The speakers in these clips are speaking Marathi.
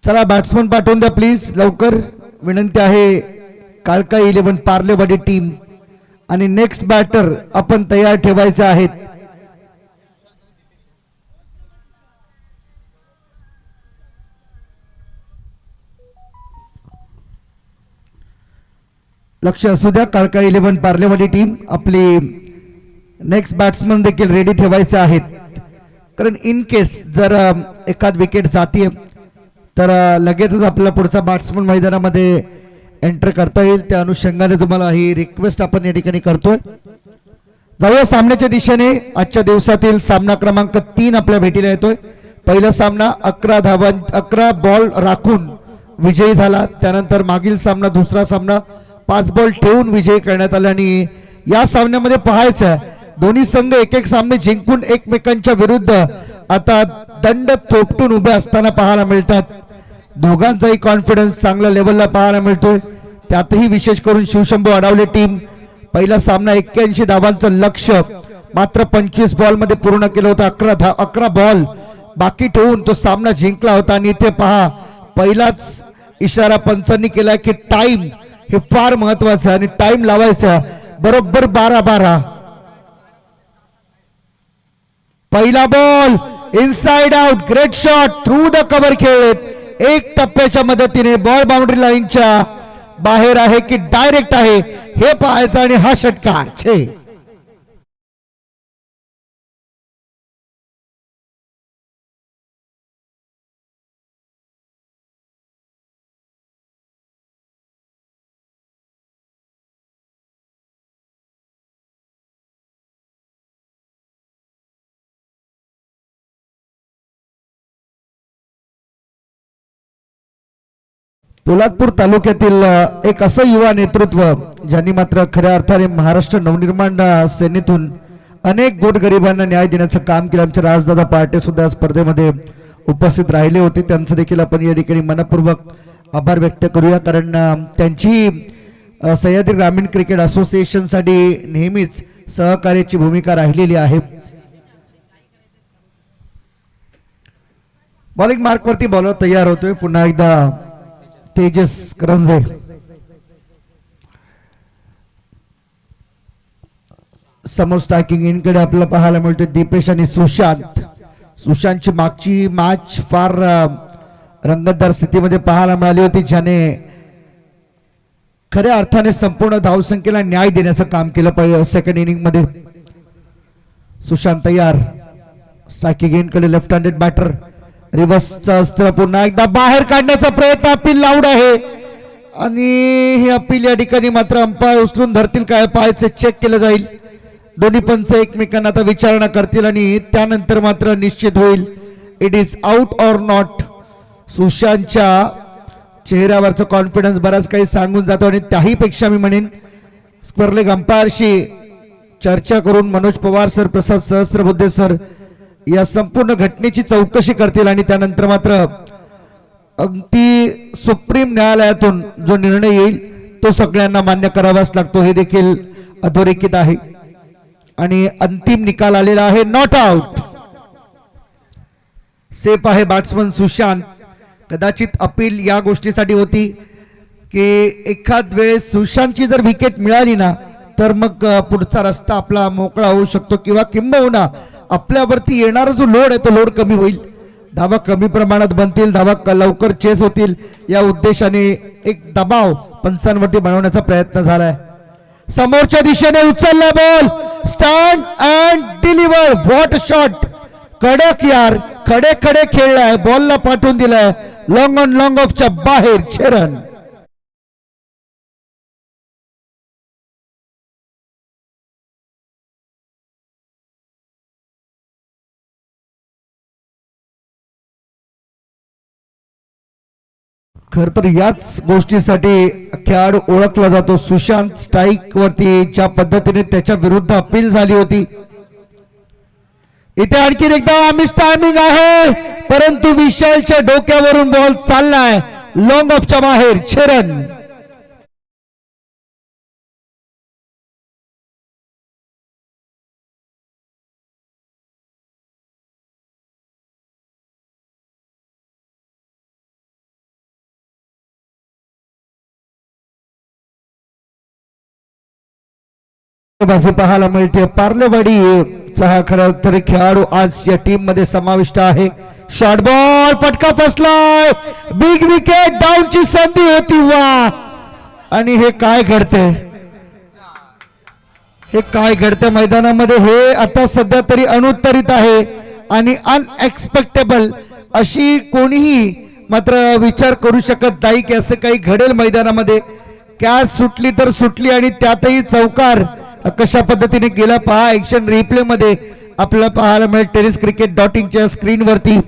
चला बॅट्समन पाठवून द्या प्लीज लवकर, विनंती आहे. काळका 11 पार्लेवाडी टीम आणि नेक्स्ट बॅटर आपण तयार ठेवायचे आहेत. लक्ष असू द्या. काळका 11 पार्लेवाडी टीम आपली नेक्स्ट बॅट्समन देखील रेडी ठेवायचे आहेत, कारण इन केस जर एखाद विकेट जाते तर लगेचच आपल्याला पुढचा बॅट्समन मैदानामध्ये एंटर करता येईल. त्या अनुषंगाने तुम्हाला ही रिक्वेस्ट आपण या ठिकाणी करतोय. जाऊया सामन्याच्या दिशेने. आजच्या दिवसातील सामना क्रमांक 3 आपल्या भेटीला येतोय. पहिला सामना 11 बॉल राखून विजयी झाला. त्यानंतर मागील सामना दुसरा सामना 5 बॉल ठेवून विजयी करण्यात आला. आणि या सामन्यामध्ये पाहायचं दोन्ही संघ एक एक सामने जिंकून एकमेकांच्या विरुद्ध आता दंड थोपटून उभे असताना पाहायला मिळतात. दोघांचाही कॉन्फिडन्स चांगल्या लेवलला पाहायला मिळतोय. त्यातही विशेष करून शिवशंभू अडावले टीम पहिला सामना 81 धावांचं लक्ष्य मात्र 25 बॉल मध्ये पूर्ण केलं होतं. 11 बॉल बाकी ठेवून तो सामना जिंकला होता. आणि इथे पहा पहिलाच इशारा पंचांनी केला की टाइम हे फार महत्वाचं आणि टाइम लावायचा. बरोबर 12-12 पहिला ball inside out, great shot through the cover खेळत. एक टप्प्याच्या मदतीने बॉल बाउंड्री लाईनच्या बाहेर आहे की डायरेक्ट आहे हे पाहायचं. आणि हा षटकार छे पोलादपूर तालुक्यातील एक असं युवा नेतृत्व ज्यांनी मात्र खऱ्या अर्थाने महाराष्ट्र नवनिर्माण सेनेतून अनेक गोरगरिबांना न्याय देण्याचं काम केलं. आमचे राजदादा पार्टे सुद्धा स्पर्धेमध्ये उपस्थित राहिले होते. त्यांचं देखील आपण या ठिकाणी मनपूर्वक आभार व्यक्त करूया, कारण त्यांची सह्याद्री ग्रामीण क्रिकेट असोसिएशनसाठी नेहमीच सहकार्याची भूमिका राहिलेली आहे. बॉलिंग मार्कवरती बॉलर तयार होतोय पुन्हा एकदा तेजस करंजे. समोर स्ट्रायकिंग इनकडे आपल्याला पाहायला मिळतोय दीपेश आणि सुशांत. सुशांतची मागची मॅच फार रंगतदार स्थितीमध्ये पाहायला मिळाली होती, ज्याने खऱ्या अर्थाने संपूर्ण धावसंख्येला न्याय देण्याचं काम केलं सेकंड इनिंग मध्ये. सुशांत तयार. स्ट्रायकिंग इनकडे लेफ्ट हँडेड बॅटर. रिव्हर्सचा अस्त्र पुन्हा एकदा बाहेर काढण्याचा प्रयत्न. अपील लाऊड आहे आणि हे अपील या ठिकाणी मात्र अंपायर उचलून धरतील काय पाहायचे चेक केलं जाईल. दोन्ही पंच एकमेकांना आता विचारणा करतील आणि त्यानंतर मात्र निश्चित होईल it is out or not. सुशांतच्या चेहऱ्यावरचा कॉन्फिडन्स बराच काही सांगून जातो आणि त्याही पेक्षा मी म्हणेन स्क्वेअर लेग अंपायरशी चर्चा करून मनोज पवार सर, प्रसाद सहस्त्रबुद्धे सर या संपूर्ण घटनेची चौकशी करतील आणि त्यानंतर मात्र अगदी सुप्रीम न्यायालयातून जो निर्णय येईल तो सगळ्यांना मान्य करावाच लागतो हे देखील अधोरेखित आहे. आणि अंतिम निकाल आलेला आहे नॉट आउट. सेफ आहे बॅट्समन सुशांत. कदाचित अपील या गोष्टीसाठी होती की एखाद वेळेस सुशांतची जर विकेट मिळाली ना तर मग पुढचा रस्ता आपला मोकळा होऊ शकतो किंवा किंबहुना आपल्यावरती येणारा जो लोड आहे तो लोड कमी होईल. धावा कमी प्रमाणात बनतील, धावा लवकर चेस होतील या उद्देशाने एक दबाव पंचांवरती बनवण्याचा प्रयत्न झालाय. समोरच्या दिशेने उचलला ball, stand and deliver. What shot. कडक यार, खडे खडे खेळलाय, बॉलला पाठवून दिलाय लॉंग ऑन लॉंग ऑफच्या बाहेर. 6 रन. खर तर याच गोष्टीसाठी खेळाडू ओळखला जातो. सुशांत स्ट्राईक वरती ज्या पद्धतीने त्याच्या विरुद्ध अपील झाली होती, इथे आणखी एकदा मिस टायमिंग आहे परंतु विशालच्या डोक्यावरून बॉल चाललाय लॉंग ऑफच्या बाहेर. 6 रन. बाजी पाहायला मिळते. पार्लेवाडीचा हा खरा तर खेळाडू आज या टीम मध्ये समाविष्ट आहे. शॉर्ट बॉल फटका फसलाय. बिग विकेट डाऊनची संधी होती. वा आणि हे काय घडते, हे काय घडते मैदानामध्ये हे आता सध्या तरी अनुत्तरित आहे आणि अनएक्सपेक्टेबल अशी कोणीही मात्र विचार करू शकत नाही की असं काही घडेल मैदानामध्ये. कॅच सुटली तर सुटली आणि त्यातही चौकार कशा पद्धतीने गेला पहा. ऍक्शन रिप्ले मध्ये आपल्याला पाहायला मिळेल टेनिस क्रिकेट .inच्या स्क्रीन वरती.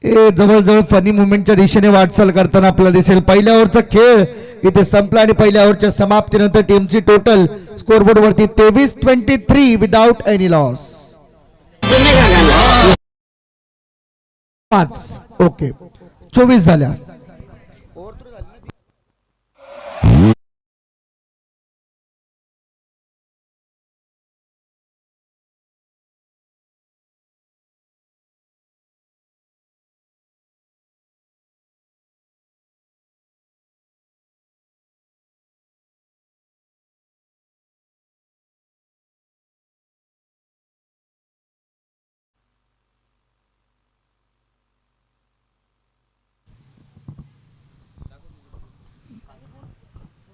हे जवळजवळ फनी मुवमेंटच्या दिशेने वाटचाल करताना आपल्याला दिसेल. पहिल्या ओव्हरचा खेळ इथे संपला आणि पहिल्या ओव्हरच्या समाप्तीनंतर टीमची टोटल स्कोरबोर्ड वरती 23-23 विदाउट एनी लॉस. 5 ओके 24 झाल्या.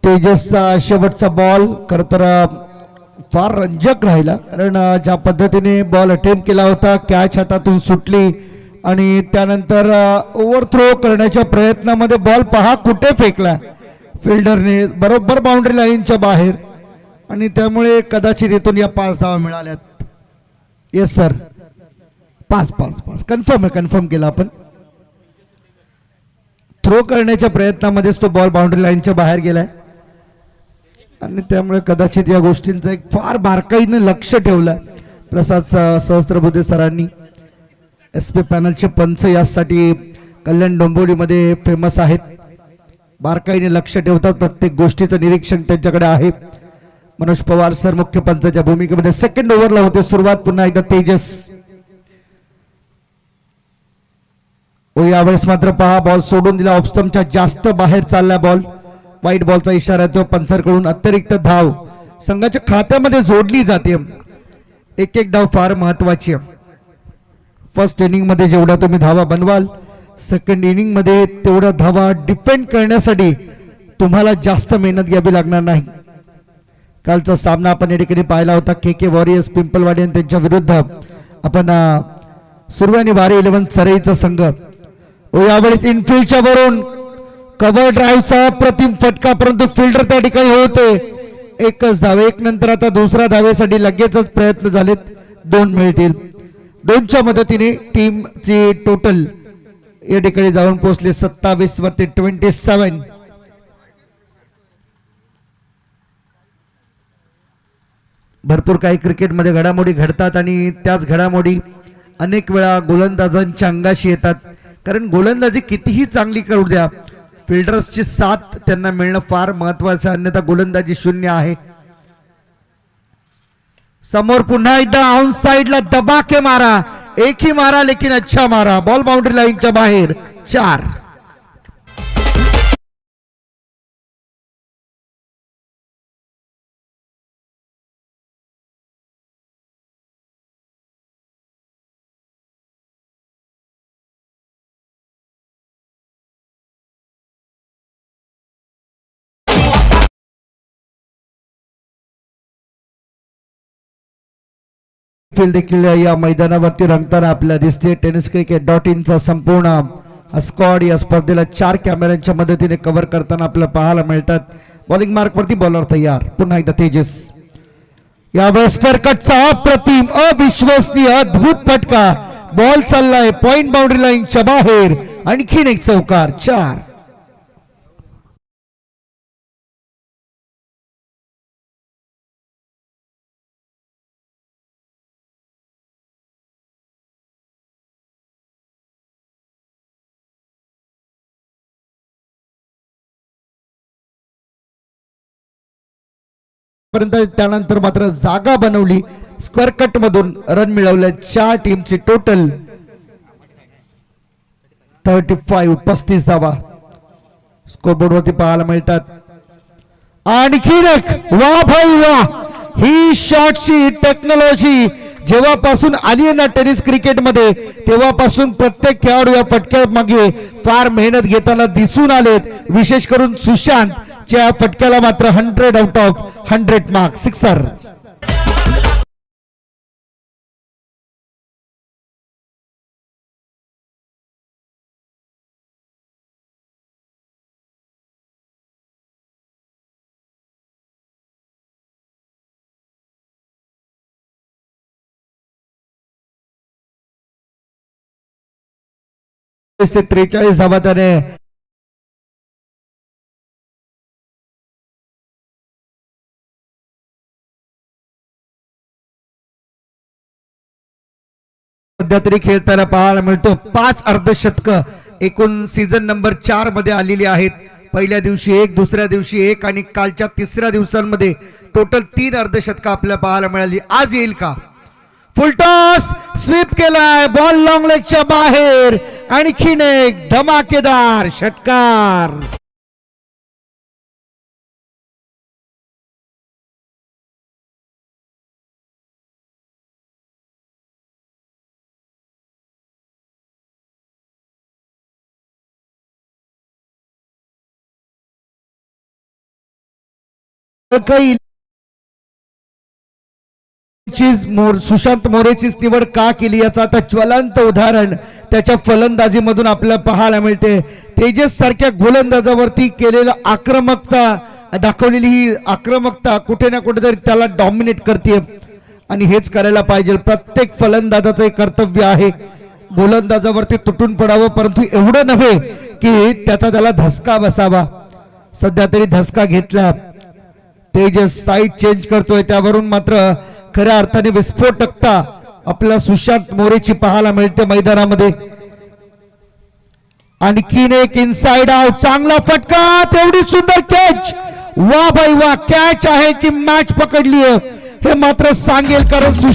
तेजसचा शेवटचा बॉल खर तर फार रंजक राहिला, कारण ज्या पद्धतीने बॉल अटेम्प्ट केला होता कॅच हातातून सुटली आणि त्यानंतर ओव्हरथ्रो करण्याच्या प्रयत्नामध्ये बॉल पहा कुठे फेकला फिल्डरने, बरोबर बाउंड्री लाईनच्या बाहेर, आणि त्यामुळे कदाचित इथून या 5 धावा मिळाल्यात. येस सर, 5 कन्फर्म केला आपण. थ्रो करण्याच्या प्रयत्नामध्येच तो बॉल बाउंड्री लाईनच्या बाहेर गेलाय आणि त्यामुळे कदाचित या गोष्टींचं एक फार बारकाईने लक्ष ठेवलं प्रसाद सहस्त्रबुद्धे सरांनी. SP पॅनलचे पंच यासाठी कल्याण डोंबिवलीमध्ये फेमस आहेत, बारकाईने लक्ष ठेवतात, प्रत्येक गोष्टीचं निरीक्षण त्यांच्याकडे आहे. मनोज पवार सर मुख्य पंचाच्या भूमिकेमध्ये. सेकंड ओव्हरला होते सुरुवात पुन्हा एकदा तेजस. यावेळेस मात्र पहा बॉल सोडून दिला, ऑफस्टंपच्या जास्त बाहेर चालला बॉल. वाईट बॉलचा इशारा येतो पंचरकडून. अतिरिक्त धाव संघाच्या खात्यामध्ये जोडली जाते. एक धाव फार महत्वाची आहे. फर्स्ट इनिंग मध्ये जेवढा तुम्ही धावा बनवाल, सेकंड इनिंग मध्ये तेवढ्या धावा डिफेंड करण्यासाठी तुम्हाला जास्त मेहनत घ्यावी लागणार नाही. कालचा सामना आपण या ठिकाणी पाहिला होता KK वॉरियर्स पिंपलवाडी आणि त्यांच्या विरुद्ध आपण सुरवे आणि वारी 11 चरईचा संघ. यावेळी इनफिल्डच्या वरून कव्हर ड्राईव्हचा प्रतिम फटका, परंतु फिल्डर त्या ठिकाणी होते. एकच धाव, एक नंतर आता दुसऱ्या धावेसाठी लगेचच प्रयत्न झालेत, 2 मिळतील. 2च्या मदतीने टीमची टोटल या ठिकाणी जाऊन पोहोचले 27 वरती 27. भरपूर काही क्रिकेटमध्ये घडामोडी घडतात आणि त्याच घडामोडी अनेक वेळा गोलंदाजांच्या अंगाशी येतात, कारण गोलंदाजी कितीही चांगली करू द्या, फिल्डर्सची साथ त्यांना मिळणं फार महत्वाचं, अन्यथा गोलंदाजी शून्य आहे. समोर पुन्हा एकदा ऑन साइडला दबा के मारा, एक ही मारा लेकिन अच्छा मारा. बॉल बाउंड्री लाईनच्या बाहेर. 4. देखील या मैदानावरती रंगताना आपल्याला दिसते. टेनिस क्रिकेट .in चा संपूर्ण स्क्वॉड या स्पर्धेला 4 कॅमेऱ्यांच्या मदतीने कव्हर करताना आपल्याला पाहायला मिळतात. बॉलिंग मार्क वरती बॉलर तयार. पुन्हा एकदा तेजस. यावेळेस कटचा अप्रतिम अविश्वसनीय अद्भुत फटका, बॉल चाललाय पॉइंट बाउंड्री लाईनच्या बाहेर. आणखीन एक चौकार. 4. त्यानंतर मात्र जागा बनवली, स्क्वेअर कट मधून रन मिळवल्या. 4 टीमची टोटल 35 धावा स्कोरबोर्ड वरती पाहायला मिळतात. आणखीन एक वा भाई वा, ही शॉटची टेक्नॉलॉजी जेव्हापासून आली आहे ना टेनिस क्रिकेटमध्ये तेव्हापासून प्रत्येक खेळाडू या फटक्या मागे फार मेहनत घेताना दिसून आलेत. विशेष करून सुशांतच्या फटक्याला मात्र 100 आउट ऑफ 100 मार्क, सिक्सर. ते 43 धावा त्याने सध्या तरी खेळताना पाहायला मिळतो. 5 अर्धशतक एकूण सीझन नंबर 4 मध्ये आलेली आहेत. पहिल्या दिवशी 1, दुसऱ्या दिवशी 1 आणि कालच्या तिसऱ्या दिवसांमध्ये टोटल 3 अर्धशतक आपल्याला पाहायला मिळाली. आज येईल का? फुलटॉस स्वीप केलाय, बॉल लॉंग लेगच्या बाहेर. आणखीन एक धमाकेदार षटकार. काही सुशांत मोरेचीच निवड का केली याचं आता ज्वलंत उदाहरण त्याच्या फलंदाजीमधून आपल्याला पाहायला मिळते. तेजस सारख्या गोलंदाजावरती केलेला आक्रमकता दाखवलेली ही आक्रमकता कुठे ना कुठेतरी त्याला डॉमिनेट करते आणि हेच करायला पाहिजे. प्रत्येक फलंदाजाचं एक कर्तव्य आहे गोलंदाजावरती तुटून पडावं, परंतु एवढं नव्हे की त्याला धसका बसावा. सध्या तरी धसका घेतला. तेजस साईड चेंज करतोय, त्यावरून मात्र खऱ्या अर्थाने विस्फोटकता आपला सुशांत मोरेची पाहायला मिळते मैदानामध्ये. आणखीन एक इनसाइड आउट, चांगला फटका, तेवढी सुंदर कॅच. वा बाई वा, कॅच आहे की मॅच पकडली हे मात्र सांगेल, कारण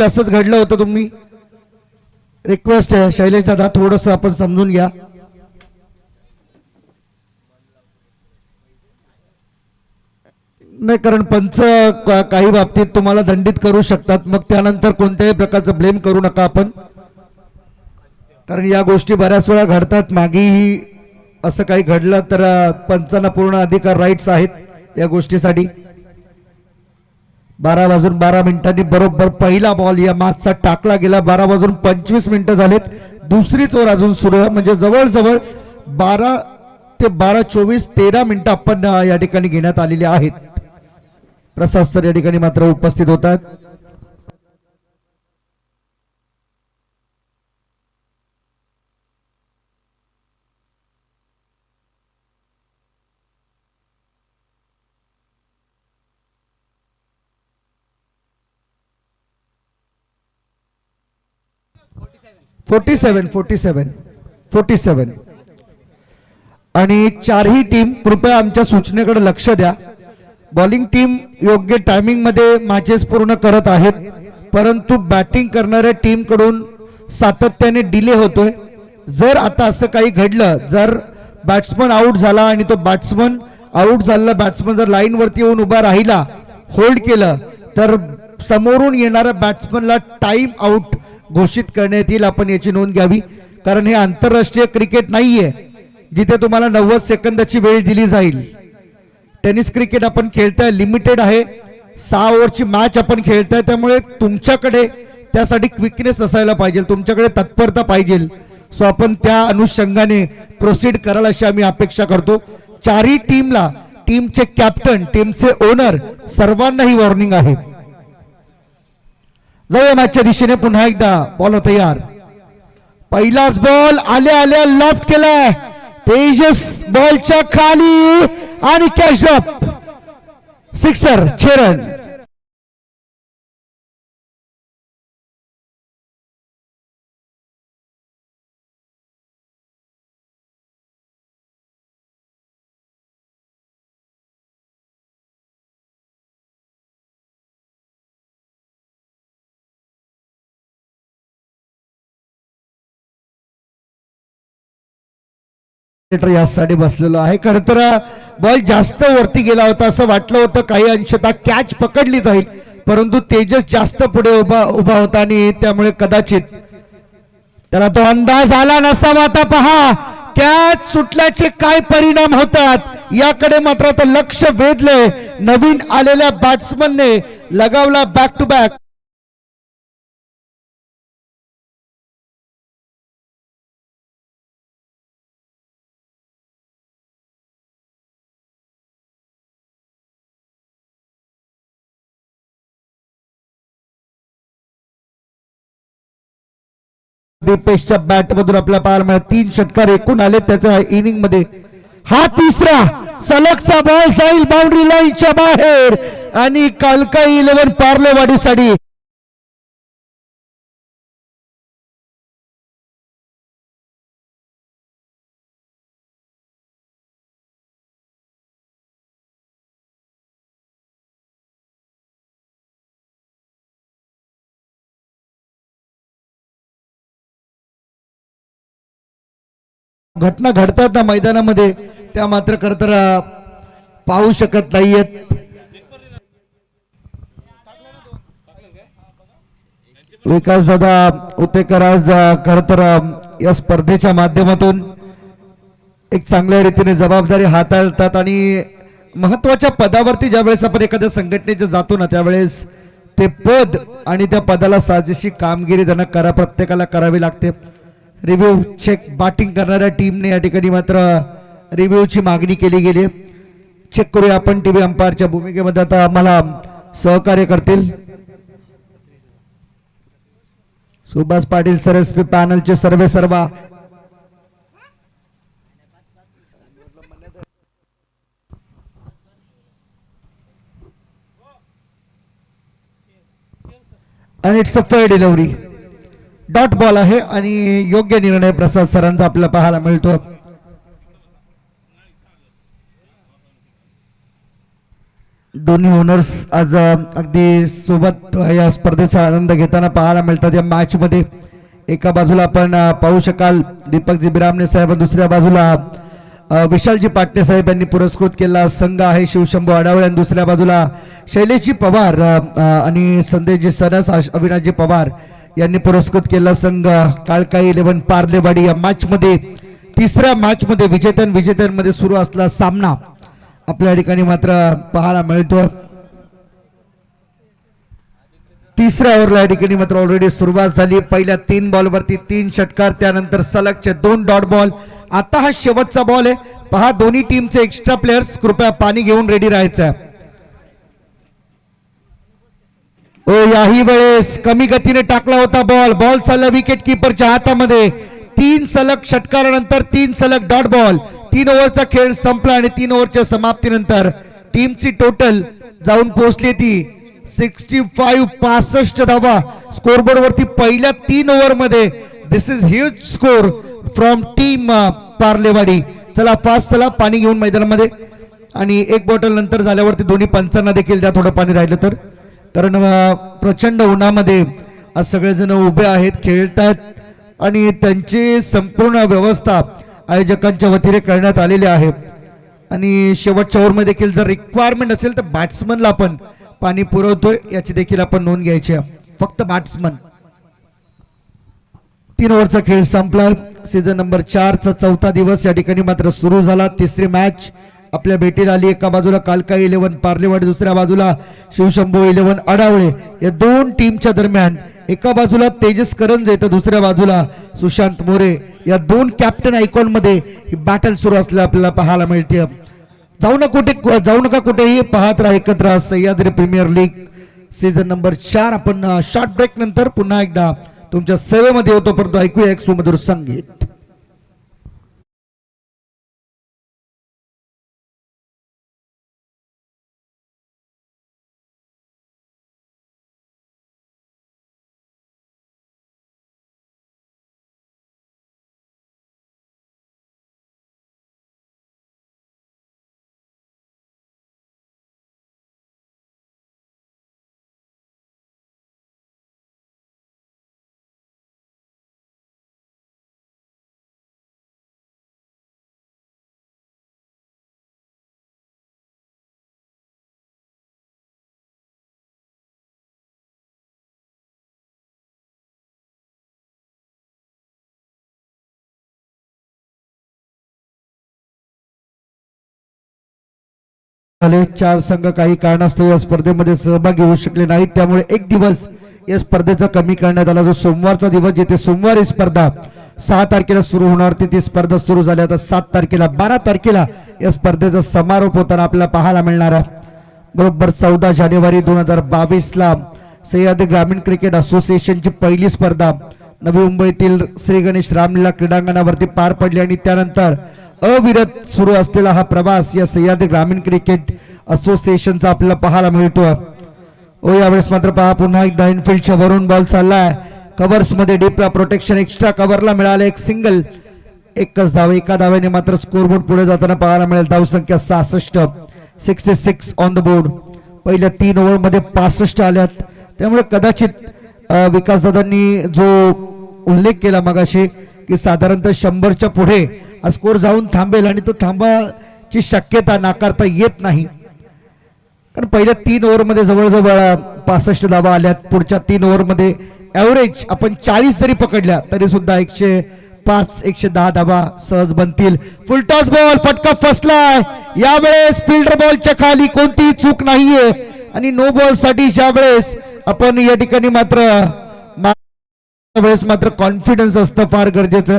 असंच घडलं होतं. तुम्ही रिक्वेस्ट आहे शैलेश दादा, थोडस आपण समजून घ्या. नाही, कारण पंच काही बाबतीत तुम्हाला दंडित करू शकतात, मग त्यानंतर कोणत्याही प्रकारचं ब्लेम करू नका आपण, कारण या गोष्टी बऱ्याच वेळा घडतात. मागेही असं काही घडलं तर पंचांना पूर्ण अधिकार, राईट्स आहेत या गोष्टीसाठी. 12:12 बरोबर पहिला बॉल या मॅचचा टाकला गेला. 12:25 झालेत. दुसरीच ओव्हर अजून सुरू आहे, म्हणजे जवळजवळ 12 ते 12:24 13 मिनिटं आपण या ठिकाणी घेण्यात आलेली आहेत. प्रसाद सर या ठिकाणी मात्र उपस्थित होतात. फोर्टी सेवन आणि चारही टीम कृपया आमच्या सूचनेकडे लक्ष द्या. बॉलिंग टीम योग्य टायमिंग मध्ये मॅचेस पूर्ण करत आहेत, परंतु बॅटिंग करणाऱ्या टीम कडून सातत्याने डिले होतोय. जर आता असं काही घडलं, जर बॅट्समन आउट झाला आणि तो बॅट्समन आउट झालेला बॅट्समन जर लाईन वरती येऊन उभा राहिला, होल्ड केलं, तर समोरून येणाऱ्या बॅट्समनला टाइम आउट घोषित करण्यात येईल. आपण याची नोंद घ्यावी, कारण हे आंतरराष्ट्रीय क्रिकेट नाहीये जिथे तुम्हाला 90 सेकंदाची वेळ दिली जाईल. टेनिस क्रिकेट आपण खेळताय, लिमिटेड आहे. 6 ओव्हरची मॅच आपण खेळताय, त्यामुळे तुमच्याकडे त्यासाठी क्विकनेस असायला पाहिजे, तुमच्याकडे तत्परता पाहिजे. सो आपण त्या अनुषंगाने प्रोसीड कराल अशी आम्ही अपेक्षा करतो. चारही टीमला, टीमचे कॅप्टन, टीमचे ओनर सर्वांना ही वॉर्निंग आहे. जाऊया मॅचच्या दिशेने पुन्हा एकदा बॉल तयार. पहिलाच बॉल आल्या आल्या लॉफ्ट केलाय तेजस बॉलच्या खाली आणि कॅच ड्रॉप सिक्सर 6 रन. यासाठी बसलेलो आहे. खरं तर बॉल जास्त वरती गेला होता असं वाटलं होतं, काही अंशतः कॅच पकडली जाईल, परंतु तेजस जास्त पुढे उभा होता आणि त्यामुळे कदाचित त्याला तो अंदाज आला नसावा. आता पहा कॅच सुटल्याचे काय परिणाम होतात याकडे मात्र आता लक्ष वेधले. नवीन आलेल्या बॅट्समनने लगावला बॅक टू बॅक. दीपेशच्या बॅट मधून आपल्याला पाहायला मिळाला 3 षटकार एकूण आले त्याच्या इनिंग मध्ये. हा तिसरा सलगचा बॉल जाईल बाउंड्री लाईनच्या बाहेर आणि कालकाई 11 पार्लेवाडीसाठी घटना घडतात ना मैदानामध्ये त्या मात्र खरतर पाहू शकत नाहीयेत. विकास दादा उतेकर आज खरतर या स्पर्धेच्या माध्यमातून एक चांगल्या रीतीने जबाबदारी हाताळतात आणि महत्वाच्या पदावरती ज्यावेळेस आपण एखाद्या संघटनेचे जातो ना त्यावेळेस ते पद आणि त्या पदाला साजेशी कामगिरी त्यांना प्रत्येकाला करावी लागते. रिव्ह्यू चेक बॅटिंग करणाऱ्या टीमने या ठिकाणी मात्र रिव्ह्यूची मागणी केली गेली. चेक करूया आपण टीव्ही अंपायरच्या भूमिकेमध्ये आता आम्हाला सहकार्य करतील सुभाष पाटील सर एसपी पॅनलचे सर्वे सर्वा. आणि it's a fair delivery. Dot ball आहे आणि योग्य निर्णय प्रसाद सरांचा आपल्याला पाहायला मिळतो. दोन्ही ओनर्स आज अगदी सोबत या स्पर्धेचा आनंद घेताना पाहायला मिळतात या मॅच मध्ये. एका बाजूला आपण पाहू शकाल दीपकजी बिरामणे साहेब, दुसऱ्या बाजूला विशालजी पाटणे साहेब यांनी पुरस्कृत केला संघ आहे शिवशंभू आडावळे, आणि दुसऱ्या बाजूला शैलेशजी पवार आणि संदेशजी सरस अविनाशजी पवार यांनी पुरस्कृत केला संघ काळकाई 11 पार्लेवाडी. या मॅच मध्ये तिसऱ्या मॅच मध्ये विजेत्यांमध्ये सुरू असलेला सामना आपल्या ठिकाणी मात्र पाहायला मिळतो. तिसऱ्या ओव्हरला या ठिकाणी मात्र ऑलरेडी सुरुवात झाली. पहिल्या 3 बॉलवरती 3 षटकार, त्यानंतर सलगचे 2 डॉट बॉल. आता हा शेवटचा बॉल आहे. पहा दोन्ही टीमचे एक्स्ट्रा प्लेयर्स कृपया पाणी घेऊन रेडी राहायचं. याही वेळेस कमी गतीने टाकला होता बॉल चालला विकेट किपरच्या हातामध्ये. 3 सलग षटकारानंतर 3 सलग डॉट बॉल. 3 ओव्हरचा खेळ संपला आणि 3 ओव्हरच्या समाप्तीनंतर टीमची टोटल जाऊन पोहोचली ती 65 धावा स्कोरबोर्ड वरती पहिल्या 3 ओव्हर मध्ये. This is huge score from team Parlewadi. चला फास्ट चला पाणी घेऊन मैदानामध्ये. आणि 1 बॉटल नंतर झाल्यावरती दोन्ही पंचांना देखील द्या थोडं पाणी राहिलं तर, कारण प्रचंड उन्हामध्ये आज सगळेजण उभे आहेत, खेळतात आणि त्यांची संपूर्ण व्यवस्था आयोजकांच्या वतीने करण्यात आलेली आहे. आणि शेवटच्या ओव्हरमध्ये देखील जर रिक्वायरमेंट असेल तर बॅट्समनला आपण पाणी पुरवतोय याची देखील आपण नोंद घ्यायची आहे. फक्त बॅट्समन. 3 ओव्हरचा खेळ संपला. सीझन नंबर 4 चा 4था दिवस या ठिकाणी मात्र सुरू झाला. तिसरी मॅच आपल्या भेटीला आली. एका बाजूला कालकाई 11 पार्लेवाडी, दुसऱ्या बाजूला शिवशंभू 11 अडावळे. या 2 टीमच्या दरम्यान एका बाजूला तेजस करंजे तर दुसऱ्या बाजूला सुशांत मोरे. या 2 कॅप्टन आयकॉन मध्ये ही बॅटल सुरू असल्याला आपल्याला पाहायला मिळते. जाऊ नका कुठेही, पाहत राहा एकत्र Sahyadri premier league season number 4. आपण शॉर्ट ब्रेक नंतर पुन्हा एकदा तुमच्या सेवेमध्ये होतो, परंतु ऐकूया एक सुमधुर संगीत. झाले 4 संघ काही कारणास्तव या स्पर्धेमध्ये सहभागी होऊ शकले नाहीत, त्यामुळे एक दिवस या स्पर्धेचा कमी करण्यात आला. जो सोमवारचा दिवस, जिथे सोमवारी स्पर्धा 6 तारखेला सुरू होणार होती, ती स्पर्धा सुरू झाली. आता 7 तारखेला 12 तारखेला या स्पर्धेचा समारोप होताना आपल्याला पाहायला मिळणार आहे. बरोबर 14 जानेवारी 2022 ला सह्याद्री ग्रामीण क्रिकेट असोसिएशनची पहिली स्पर्धा नवी मुंबईतील श्री गणेश रामलीला क्रीडांगणावरती पार पडली आणि त्यानंतर अविरत सुरू असलेला हा प्रवास या सह्याद्री ग्रामीण क्रिकेट असोसिएशनचा आपल्याला पाहायला मिळतो. यावेळेस मात्र पहा पुन्हा एकदा इनफिल्डच्या वरून बॉल चाललाय. कव्हर्स मध्ये डीपला प्रोटेक्शन एक्स्ट्रा कव्हरला मिळालं एक सिंगल. एकच धाव, एका धाव्याने मात्र स्कोरबोर्ड पुढे जाताना पाहायला मिळेल. धावसंख्या 66, 66 ऑन द बोर्ड. पहिल्या 3 ओव्हरमध्ये 65 आल्यात, त्यामुळे कदाचित विकासदादांनी जो उल्लेख केला मगाशी की साधारणतः 100च्या पुढे हा स्कोर जाऊन थांबेल आणि तो थांबाची शक्यता नाकारता येत नाही, कारण पहिल्या 3 ओव्हरमध्ये जवळजवळ 65 धावा आल्यात. पुढच्या 3 ओव्हरमध्ये ॲव्हरेज आपण 40 जरी पकडल्या तरी सुद्धा 105 110 धावा सहज बनतील. फुल टॉस बॉल, फटका फसलाय. यावेळेस फिल्डर बॉलच्या खाली कोणतीही चूक नाहीये आणि नो बॉल साठी ज्यावेळेस आपण या ठिकाणी मात्र कॉन्फिडन्स असतं फार गरजेचं.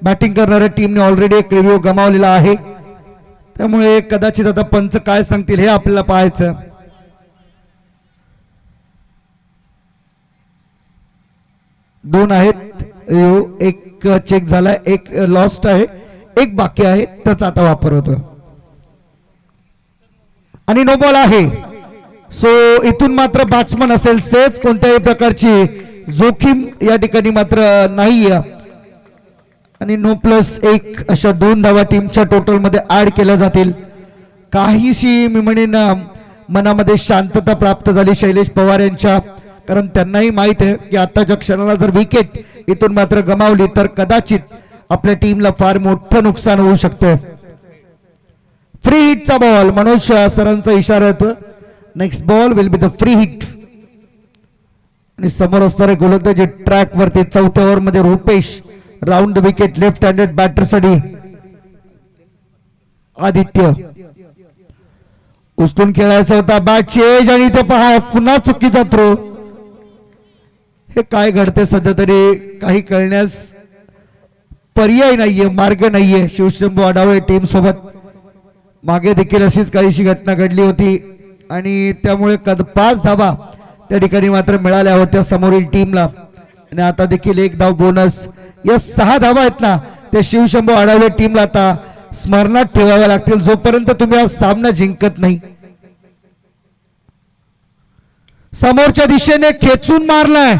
बॅटिंग करणाऱ्या टीमने ऑलरेडी एक रिव्ह्यू गमावलेला आहे, त्यामुळे कदाचित आता पंच काय सांगतील हे आपल्याला पाहायचं. दोन आहेत, एक चेक झालाय, एक लॉस्ट आहे, एक बाकी आहे, त्याचा आता वापर होतो आणि नो बॉल आहे. सो इथून मात्र बॅट्समन असेल सेफ, कोणत्याही प्रकारची जोखीम या ठिकाणी मात्र नाही आणि नो +1 अशा 2 धावा टीमच्या टोटल मध्ये ऍड केल्या जातील. काहीशी मी म्हणेन मनामध्ये शांतता प्राप्त झाली शैलेश पवार यांच्या, कारण त्यांनाही माहित आहे की आताच्या क्षणाला जर विकेट इथून मात्र गमावली तर कदाचित आपल्या टीमला फार मोठं नुकसान होऊ शकतं. फ्री हिटचा बॉल, मनोज सरांचा इशारा येतो. Next ball will be the free hit आणि समोर असणारे गोलंदाज ट्रॅक वरती 4थ्या ओव्हर मध्ये Rupesh round the wicket left handed batter साठी. आदित्य उचलून खेळायचा होता, बॅट चेंज आणि ते पहा पुन्हा चुकीचा थ्रो. हे काय घडते सध्या तरी काही कळण्यास पर्याय नाहीये, मार्ग नाहीये. शिवशंभू आढावे टीम सोबत मागे देखील अशीच काहीशी घटना घडली होती आणि त्यामुळे 5 धावा त्या ठिकाणी मात्र मिळाल्या होत्या समोरील टीमला आणि आता देखील 1 धाव बोनस. या 6 धावा आहेत ना त्या शिवशंभू आढावे टीमला आता स्मरणात ठेवाव्या लागतील जोपर्यंत तुम्ही हा सामना जिंकत नाही. समोरच्या दिशेने खेचून मारलाय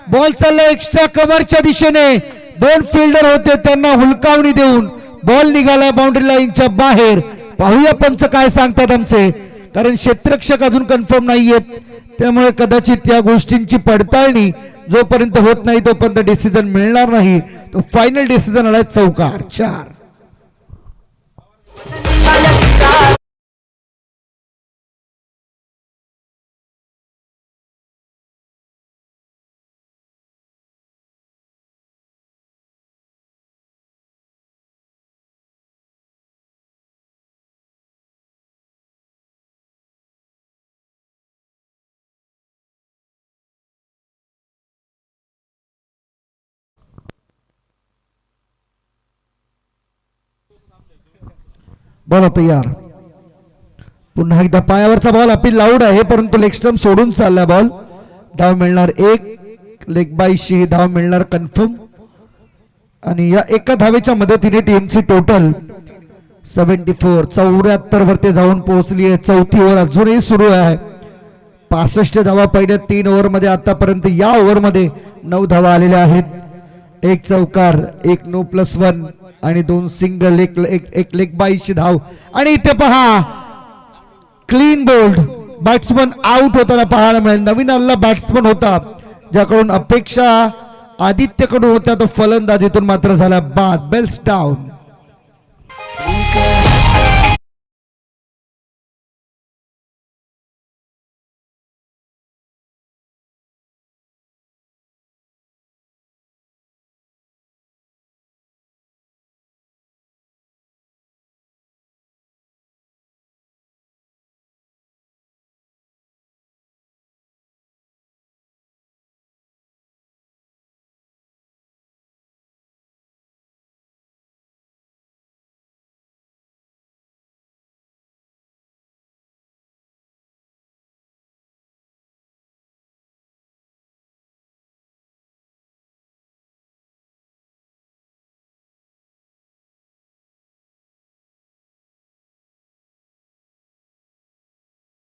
बॉल, चालला एक्स्ट्रा कव्हरच्या दिशेने. 2 फिल्डर होते, त्यांना हुलकावणी देऊन बॉल निघाला बाउंड्री लाईनच्या बाहेर. पाहूया पंच काय सांगतात आमचे, कारण क्षेत्ररक्षक अजून कन्फर्म नाहीयेत, त्यामुळे कदाचित या गोष्टींची पडताळणी जोपर्यंत होत नाही तोपर्यंत डिसिजन मिळणार नाही. तो फायनल डिसिजन आलाय चौकार 4. बोला तयार. पुन्हा एकदा पायावरचा बॉल अपील लाऊड आहे, परंतु लेग स्टंप सोडून चालला बॉल. धाव मिळणार एक, लेग बाईशी धाव मिळणार कन्फर्म. आणि या एका धावेच्या मदतीने टीमची टोटल 74 74 वरती जाऊन पोहोचली आहे. चौथी ओव्हर अजूनही सुरू आहे. 65 धावा पहिल्या 3 ओव्हर मध्ये आतापर्यंत. या ओव्हर मध्ये 9 धावा आलेल्या आहेत. एक चौकार, एक नो प्लस वन आणि 2 सिंगल, एक लेग बाईची धाव. आणि इथे पहा क्लीन बोल्ड. बॅट्समन आउट होताना पाहायला मिळेल. नवीन आलेला बॅट्समन होता ज्याकडून अपेक्षा आदित्यकडून होत्या, तो फलंदाजीतून मात्र झाला बाद. Bails down.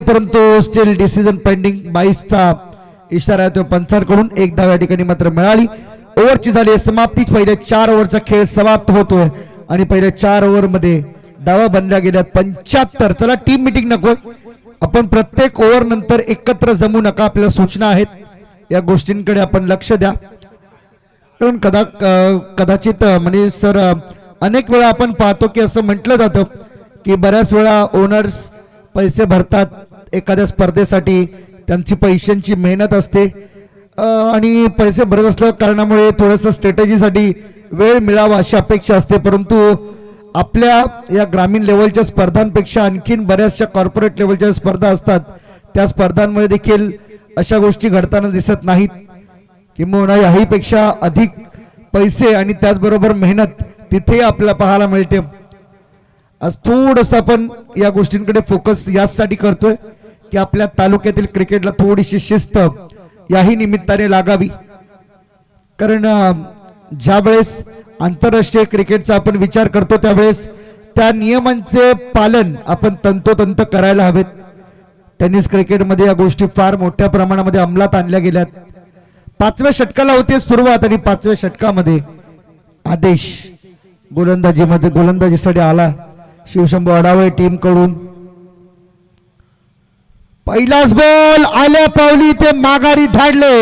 परंतु स्टील डिसिजन पेंडिंग. 22चा इशारा तो पंचांकडून. एक धाव या ठिकाणी मात्र मिळाली. ओव्हरची झाली समाप्ती. पहिल्या 4 ओव्हरचा खेळ समाप्त होतोय आणि पहिल्या 4 ओव्हर मध्ये धावा बनल्या गेल्या 75. चला टीम मीटिंग नको, आपण प्रत्येक ओव्हर नंतर एकत्र जमू नका. आपल्याला सूचना आहेत, या गोष्टींकडे आपण लक्ष द्या. कारण कदाचित म्हणजे सर अनेक वेळा आपण पाहतो की असं म्हटलं जातं की बऱ्याच वेळा ओनर्स पैसे भरतात एखाद्या स्पर्धेसाठी, त्यांची पैशांची मेहनत असते आणि पैसे भरत असल्या कारणामुळे थोडंसं स्ट्रॅटेजीसाठी वेळ मिळावा अशी अपेक्षा असते. परंतु आपल्या या ग्रामीण लेवलच्या स्पर्धांपेक्षा आणखीन बऱ्याचशा कॉर्पोरेट लेवलच्या स्पर्धा असतात, त्या स्पर्धांमध्ये देखील अशा गोष्टी घडताना दिसत नाहीत. किंवा याहीपेक्षा अधिक पैसे आणि त्याचबरोबर मेहनत तिथे आपल्याला पाहायला मिळते. आज थोडंसं आपण या गोष्टींकडे फोकस यासाठी करतोय की आपल्या तालुक्यातील क्रिकेटला थोडीशी शिस्त याही निमित्ताने लागावी. कारण ज्या वेळेस आंतरराष्ट्रीय क्रिकेटचा आपण विचार करतो त्यावेळेस त्या नियमांचे पालन आपण तंतोतंत करायला हवेत. टेनिस क्रिकेटमध्ये या गोष्टी फार मोठ्या प्रमाणामध्ये अंमलात आणल्या गेल्यात. 5व्या षटकाला होते सुरुवात आणि 5व्या षटकामध्ये आदेश गोलंदाजीसाठी आला शिवशंभू अडावळे टीम कडून. पहिलाच बॉल आल्या पावली ते माघारी धाडले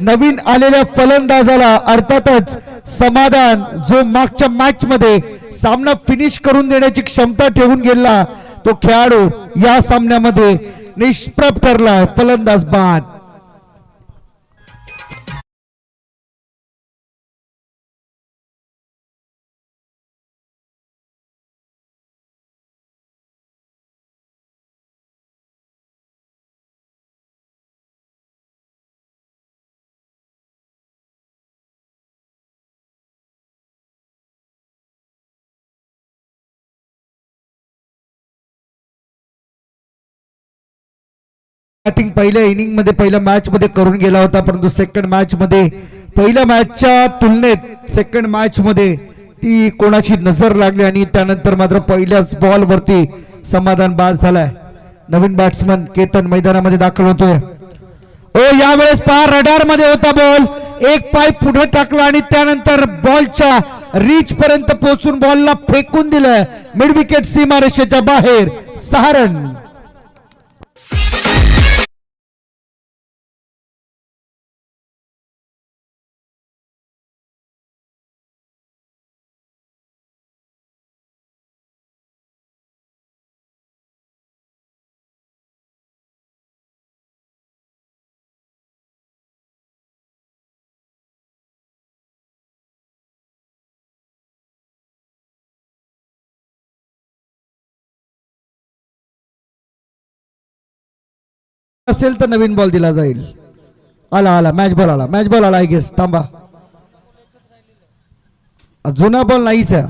नवीन आलेल्या फलंदाजाला. अर्थातच समाधान जो मागच्या मॅच मध्ये सामना फिनिश करून देण्याची क्षमता ठेवून गेला तो खेळाडू या सामन्यामध्ये निष्प्रभ ठरला. फलंदाज बाद. बॅटिंग पहिल्या इनिंग मध्ये पहिल्या मॅच मध्ये करून गेला होता, परंतु सेकंड मॅच मध्ये पहिल्या मॅचच्या तुलनेत सेकंड मॅच मध्ये ती कोणाची नजर लागली आणि त्यानंतर मात्र पहिल्याच बॉल वरती समाधान बाद झालाय. नवीन बॅट्समन केतन मैदानामध्ये दाखल होतोय. यावेळेस पहा रडार मध्ये होता बॉल, एक पाय पुढे टाकला आणि त्यानंतर बॉलच्या रीच पर्यंत पोहोचून बॉलला फेकून दिलं मिड विकेट सीमारेषेच्या बाहेर. 6 रन. असेल तर नवीन बॉल दिला जाईल. आला मॅच बॉल आला आय गेस. थांबा, जुना बॉल नाहीच आहे,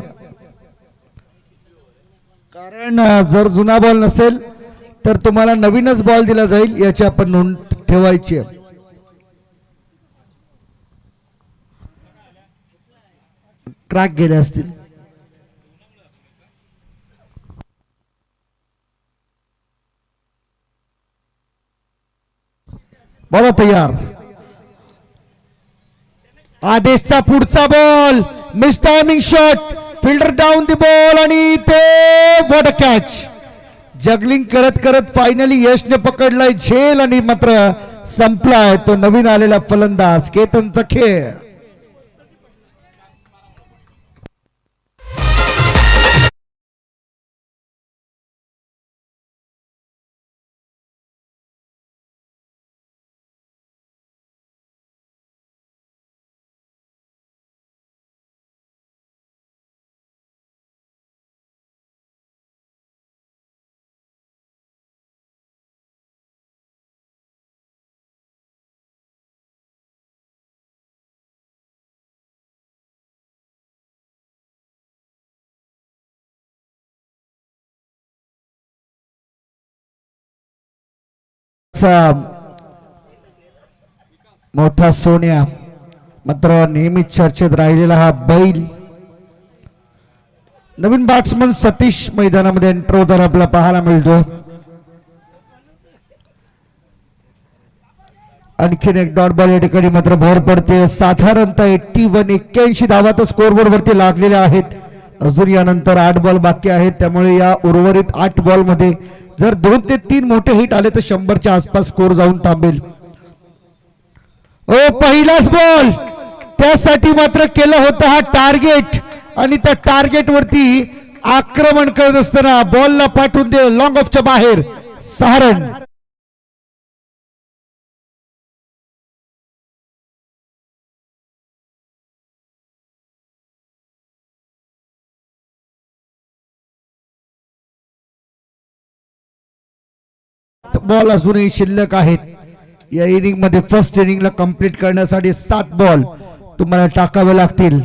कारण जर जुना बॉल नसेल तर तुम्हाला नवीनच बॉल दिला जाईल, याची आपण नोंद ठेवायची आहे. क्रॅक गेले असतील. बॉल तयार. आदेशचा पुढचा ball, miss timing shot, fielder down the ball आणि ते व्हॉट अ कॅच. जगलिंग करत करत फायनली यशने पकडलाय झेल आणि मात्र संपलाय तो नवीन आलेला फलंदाज केतनचा खेळ. मोठा सोन्या मात्र नेहमी चर्चेत राहिलेला हा बैल. नवीन बॅट्समन सतीश मैदानामध्ये एंटर होताना आपल्याला पाहायला मिळतो. आणखीन एक डॉट बॉल या ठिकाणी मात्र भर पडते. साधारणतः 81 धावा तर स्कोरबोर्ड वरती लागलेल्या आहेत. अजून यानंतर 8 बॉल बाकी आहेत, त्यामुळे या उर्वरित 8 बॉल मध्ये जर 2 ते 3 मोठे हिट आले तर 100च्या आसपास स्कोर जाऊन थांबेल. पहिलाच बॉल, त्यासाठी मात्र केलं होतं हा टार्गेट आणि त्या टार्गेट वरती आक्रमण करत असताना बॉलला पाठवून दे लॉंग ऑफच्या बाहेर 6 रन. बॉल अजूनही शिल्लक आहेत. या इनिंग मध्ये फर्स्ट इनिंगला कंप्लीट करण्यासाठी 7 बॉल तुम्हाला टाकावे लागतील.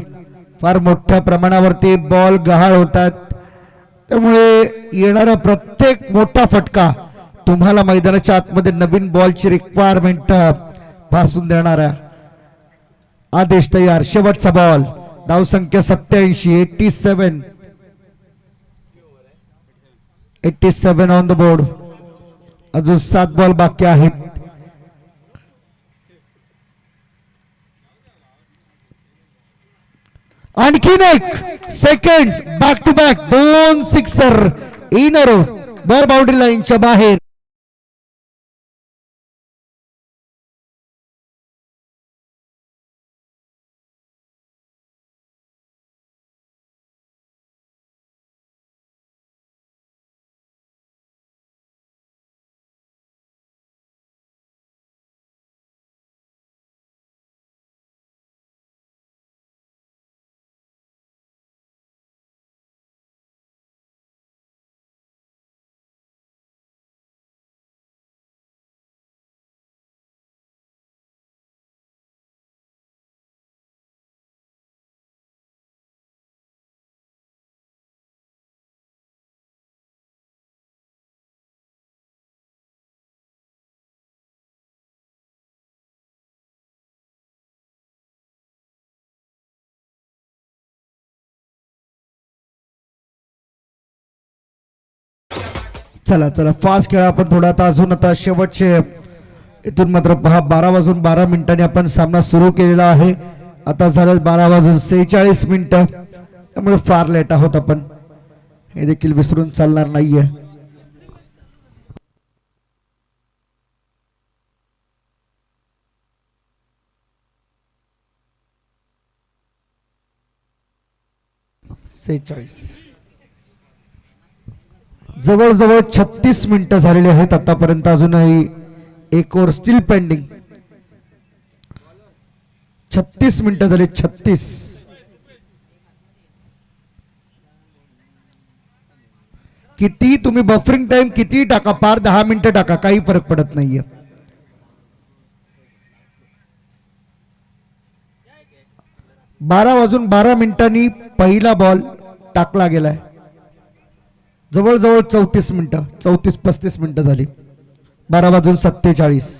फार मोठ्या प्रमाणावरती बॉल गहाळ होतात, त्यामुळे येणारा प्रत्येक मोठा फटका तुम्हाला मैदानाच्या आतमध्ये नवीन बॉलची रिक्वायरमेंट भासून देणारा. आदेश तयार. शेवटचा बॉल, धावसंख्या 87. 87 ऑन द बोर्ड. अजून 7 बॉल बाकी आहेत. आणखीन एक second, back to back 2 sixer in a row, बर बाउंड्री लाईनच्या बाहेर. चला चला फास्ट खेळा आपण थोडा. आता अजून आता शेवटचे इथून मात्र 12:12 आपण सामना सुरू केलेला आहे. आता झालं 12:46, त्यामुळे फार लेट आहोत आपण, हे देखील विसरून चालणार नाहीये. जवळजवळ 36 मिनिटं झालेली आहेत आतापर्यंत. अजूनही एक ओव्हर स्टील पेंडिंग. 36 मिनिटं झाली. 36. किती तुम्ही बफरिंग टाइम किती टाका, पार 10 मिनिटं टाका, काही फरक पडत नाहीये. 12:12 पहिला बॉल टाकला गेलाय. जवळजवळ 34 मिनिटं, 34-35 मिनिटं झाली. 12:47.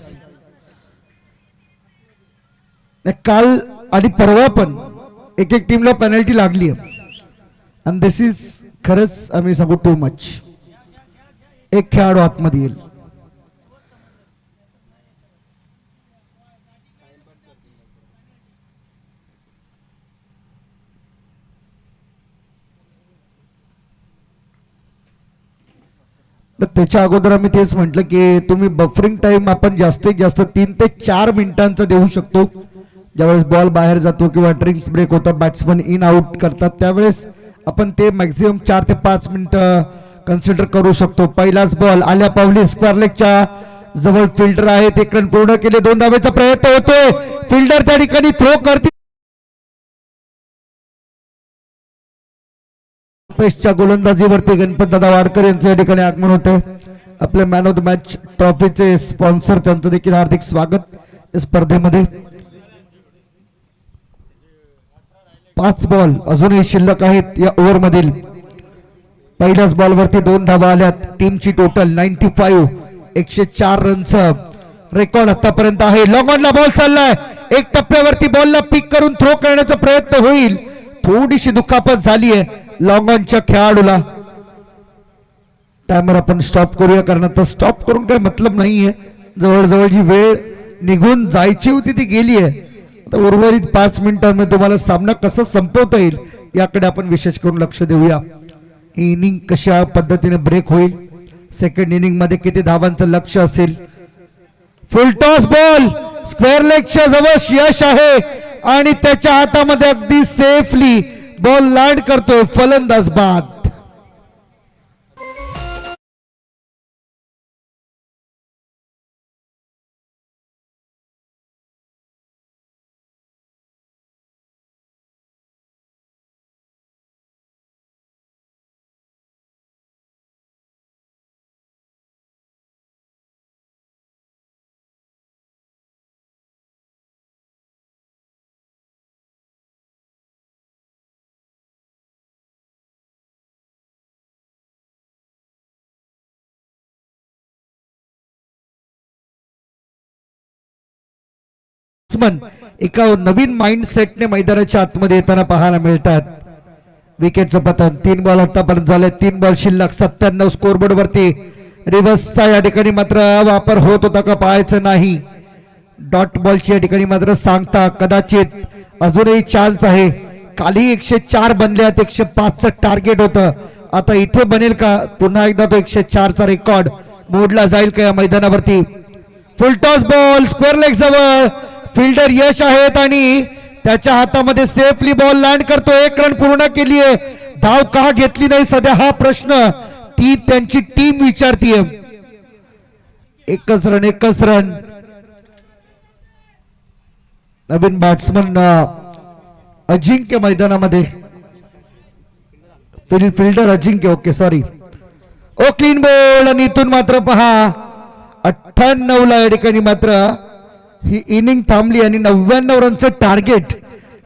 काल आणि परवा पण एक एक टीमला पेनल्टी लागली आहे. आणि दिस इज खरंच आम्ही सांगू टू मच. एक खेळाडू आतमध्ये येईल. तर त्याच्या अगोदर आम्ही तेच म्हटलं की तुम्ही बफरिंग टाइम आपण जास्तीत जास्त 3 ते 4 मिनिटांचा देऊ शकतो. ज्यावेळेस बॉल बाहेर जातो किंवा ड्रिंक्स ब्रेक होतात, बॅट्समन इन आउट करतात, त्यावेळेस आपण ते मॅक्झिमम 4 ते 5 मिनिटं कन्सिडर करू शकतो. पहिलाच बॉल आल्या पावली स्क्वेअर लेगच्या जवळ फिल्डर आहेत. एक रन पूर्ण केले. 2 धावेचा प्रयत्न होतोय. फिल्डर त्या ठिकाणी थ्रो करते. पेशच्या गोलंदाजीवरती गणपत दादा वाडकर यांचं या ठिकाणी आगमन होते. आपले मॅन ऑफ द मॅच ट्रॉफीचे स्पॉन्सर त्यांचं देखील हार्दिक स्वागत या स्पर्धेमध्ये. 5 बॉल अजूनही शिल्लक आहेत या ओव्हर मधील. पहिल्याच बॉलवरती 2 धावा आल्यात. टीमची टोटल 95, 104 रनचं रेकॉर्ड आतापर्यंत आहे. लॉंग ऑनला बॉल चाललाय. एक टप्प्यावरती बॉलला पिक करून थ्रो करण्याचा प्रयत्न होईल. थोडीशी दुखापत झाली आहे लॉंग ऑनच्या खेळाडूला. टायमर आपण स्टॉप करूया, कारण आता स्टॉप करून काही मतलब नाहीये. जवळजवळ जी वेळ निघून जायची होती ती गेली आहे. आता उर्वरित 5 मिनिटांमध्ये तुम्हाला सामना कसा संपवता येईल याकडे आपण विशेष करून लक्ष देऊया. ही इनिंग कशा पद्धतीने ब्रेक होईल, सेकंड इनिंग मध्ये किती धावांचं लक्ष असेल. फुल टॉस बॉल स्क्वेअर लेगच्या जवळ यश आहे आणि त्याच्या हातामध्ये अगदी सेफली बॉल लँड करतोय. फलंदाज बाद. एका नवीन माइंड सेटने मैदानाच्या आतमध्ये येताना पाहायला मिळतात. विकेटचं पतन. 3 बॉल आतापर्यंत झाले. 3 बॉल शिल्लक. 97 स्कोरबोर्ड वरती. रिव्हर्सचा या ठिकाणी मात्र वापर होत होता का पाहायचं नाही. डॉट बॉलची या ठिकाणी मात्र सांगता कदाचित अजूनही चान्स आहे. काली 104 बनल्यात. 105चं टार्गेट होतं. आता इथे बनेल का पुन्हा एकदा तो 104चा रेकॉर्ड मोडला जाईल का या मैदानावरती. फुल टॉस बॉल स्क्वेअर लेग जवळ. फिल्डर यश आहेत आणि त्याच्या हातामध्ये सेफली बॉल लँड करतो. 1 रन पूर्ण केली आहे. धाव का घेतली नाही सध्या हा प्रश्न ती त्यांची टीम विचारतीये. एकच रन. नवीन बॅट्समन अजिंक्य मैदानामध्ये. Fielder Ajinkya. Okay sorry. Oh clean ball आणि इथून मात्र पहा 98ला या ठिकाणी मात्र ही इनिंग थांबली आणि 99 रनचं टार्गेट.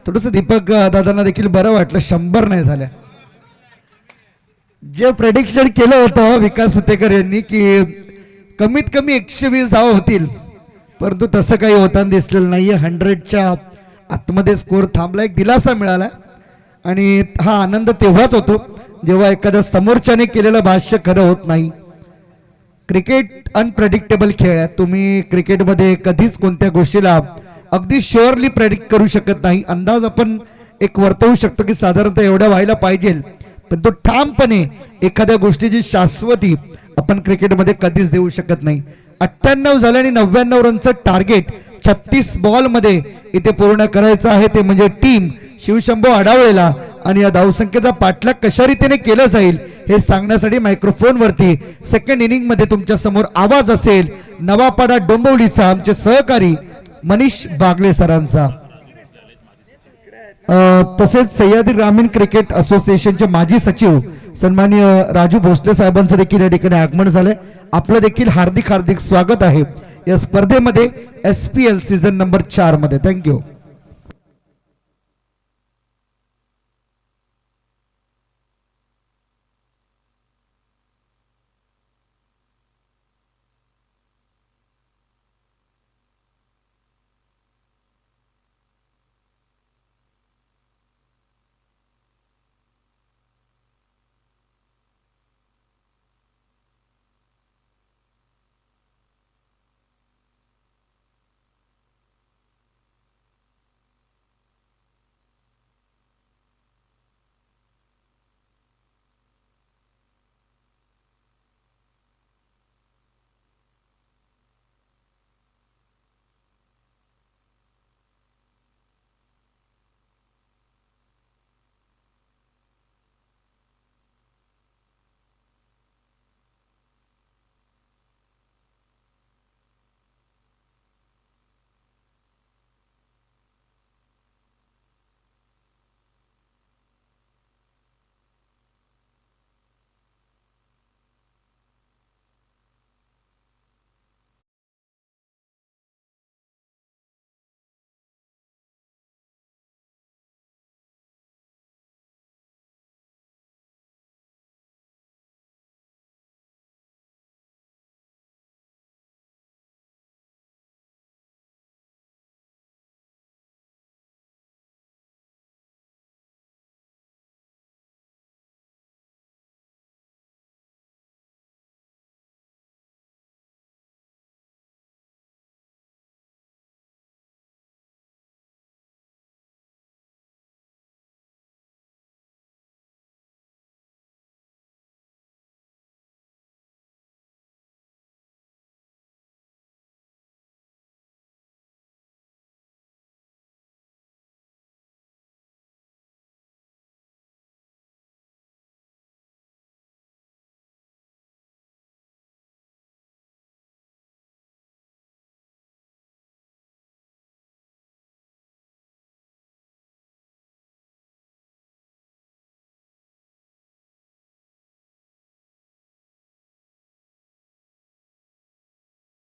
थोडस दीपक दादांना देखील बरं वाटलं 100 नाही झाल्या. जे प्रेडिक्शन केलं होतं विकास हुतेकर यांनी की कमीत कमी 120 धावा होतील, परंतु तसं काही होताना दिसलेलं नाहीये. 100च्या आतमध्ये स्कोर थांबला. एक दिलासा मिळाला आणि हा आनंद तेव्हाच होतो जेव्हा एखाद्या समोरच्याने केलेलं भाष्य खरं होत नाही. क्रिकेट अनप्रेडिक्टेबल खेळ आहे. तुम्ही क्रिकेटमध्ये कधीच कोणत्या गोष्टीला अगदी शुअरली प्रेडिक्ट करू शकत नाही. अंदाज आपण एक वर्तवू शकतो की साधारणतः एवढं व्हायला पाहिजे, पण तो ठामपणे एखाद्या गोष्टीची शाश्वती आपण क्रिकेटमध्ये कधीच देऊ शकत नाही. 98 झाले आणि 99 रनचं टार्गेट 36 बॉल मध्ये इथे पूर्ण करायचं आहे. ते म्हणजे टीम शिवशंभो आढावळेला आणि या धावसंख्येचा पाठलाग कशा रीतीने केला जाईल हे सांगण्यासाठी मायक्रोफोन वरती सेकंड इनिंग मध्ये तुमच्या समोर आवाज असेल नवापाडा डोंबिवलीचा आमचे सहकारी मनीष बागले सरांचा. तसेच सह्याद्री ग्रामीण क्रिकेट असोसिएशनचे माजी सचिव सन्माननीय राजू भोसले साहेबांचं देखील या ठिकाणी आगमन झालंय. आपलं देखील हार्दिक हार्दिक स्वागत आहे या स्पर्धेमध्ये SPL सीझन नंबर 4 मध्ये. थँक्यू.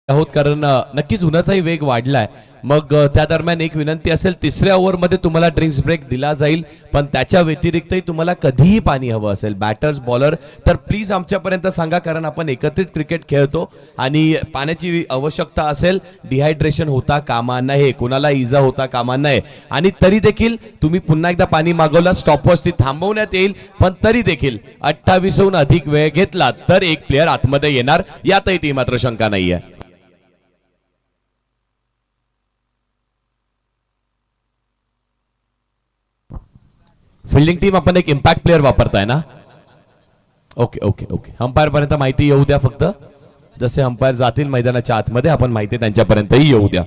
आहोत कारण नक्कीच उन्हाचाही वेग वाढलाय. मग त्या दरम्यान एक विनंती असेल, तिसऱ्या ओव्हरमध्ये तुम्हाला ड्रिंक्स ब्रेक दिला जाईल, पण त्याच्या व्यतिरिक्तही तुम्हाला कधीही पाणी हवं असेल बॅटर्स बॉलर तर प्लीज आमच्यापर्यंत सांगा, कारण आपण एकत्रित क्रिकेट खेळतो आणि पाण्याची आवश्यकता असेल. डिहायड्रेशन होता कामा नये, कोणाला इजा होता कामा नये. आणि तरी देखील तुम्ही पुन्हा एकदा पाणी मागवलं, स्टॉपवॉच ती थांबवण्यात येईल, पण तरी देखील 28हून अधिक वेळ घेतला तर एक प्लेअर आतमध्ये येणार, यातही ती मात्र शंका नाहीये. फील्डिंग टीम आपण एक इम्पॅक्ट प्लेअर वापरताय ना? Okay okay okay. अंपायर पर्यंत माहिती येऊ द्या फक्त. जसे अंपायर जातील मैदानाच्या आतमध्ये आपण माहिती त्यांच्यापर्यंतही येऊ द्या.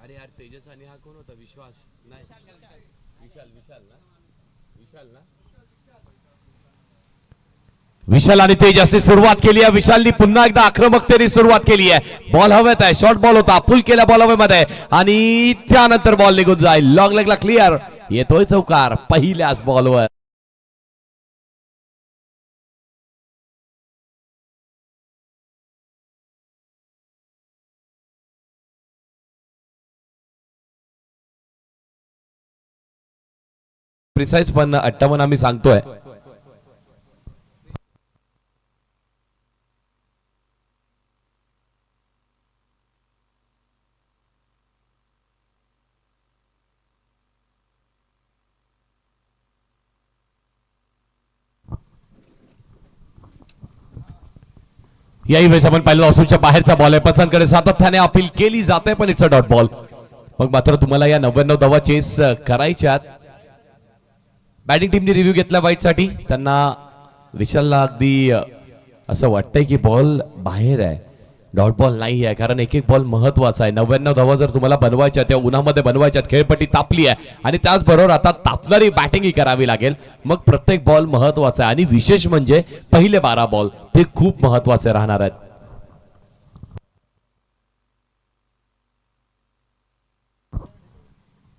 अरे यार, तेजस आणि हा कोण होता? विश्वास नाही, विशाल. विशाल ना? विशाल ना? विशाल आणि तेजसने सुरुवात केली आहे. विशालनी पुन्हा एकदा आक्रमकतेने सुरुवात केली आहे. बॉल हवेत आहे, शॉर्ट बॉल होता, पुल केला बॉल हवेमध्ये आणि त्यानंतर बॉल निघून जाईल. लॉंग लेगला क्लिअर, येतोय चौकार पहिल्याच बॉलवर. प्रिसाइज पण 58 आम्ही सांगतोय. याही वेळेस आपण पाहिलं ऑफस्टंपच्या बाहेरचा बॉल आहे. पचांकडे सातत्याने अपील केली जाते पण इट्स अ डॉट बॉल. मग मात्र तुम्हाला या 99 धावा चेस करायच्यात. बॅटिंग टीमने रिव्ह्यू घेतला वाईटसाठी. त्यांना विशालला अगदी असं वाटतंय की बॉल बाहेर आहे, डॉट बॉल नाही आहे, कारण एक एक बॉल महत्वाचा आहे. 99 धावा जर तुम्हाला बनवायच्या त्या उन्हामध्ये बनवायच्यात, खेळपट्टी तापली आहे आणि त्याचबरोबर आता तापणारी बॅटिंगही करावी लागेल. मग प्रत्येक बॉल महत्वाचा आहे आणि विशेष म्हणजे पहिले 12 बॉल ते खूप महत्वाचे राहणार आहेत.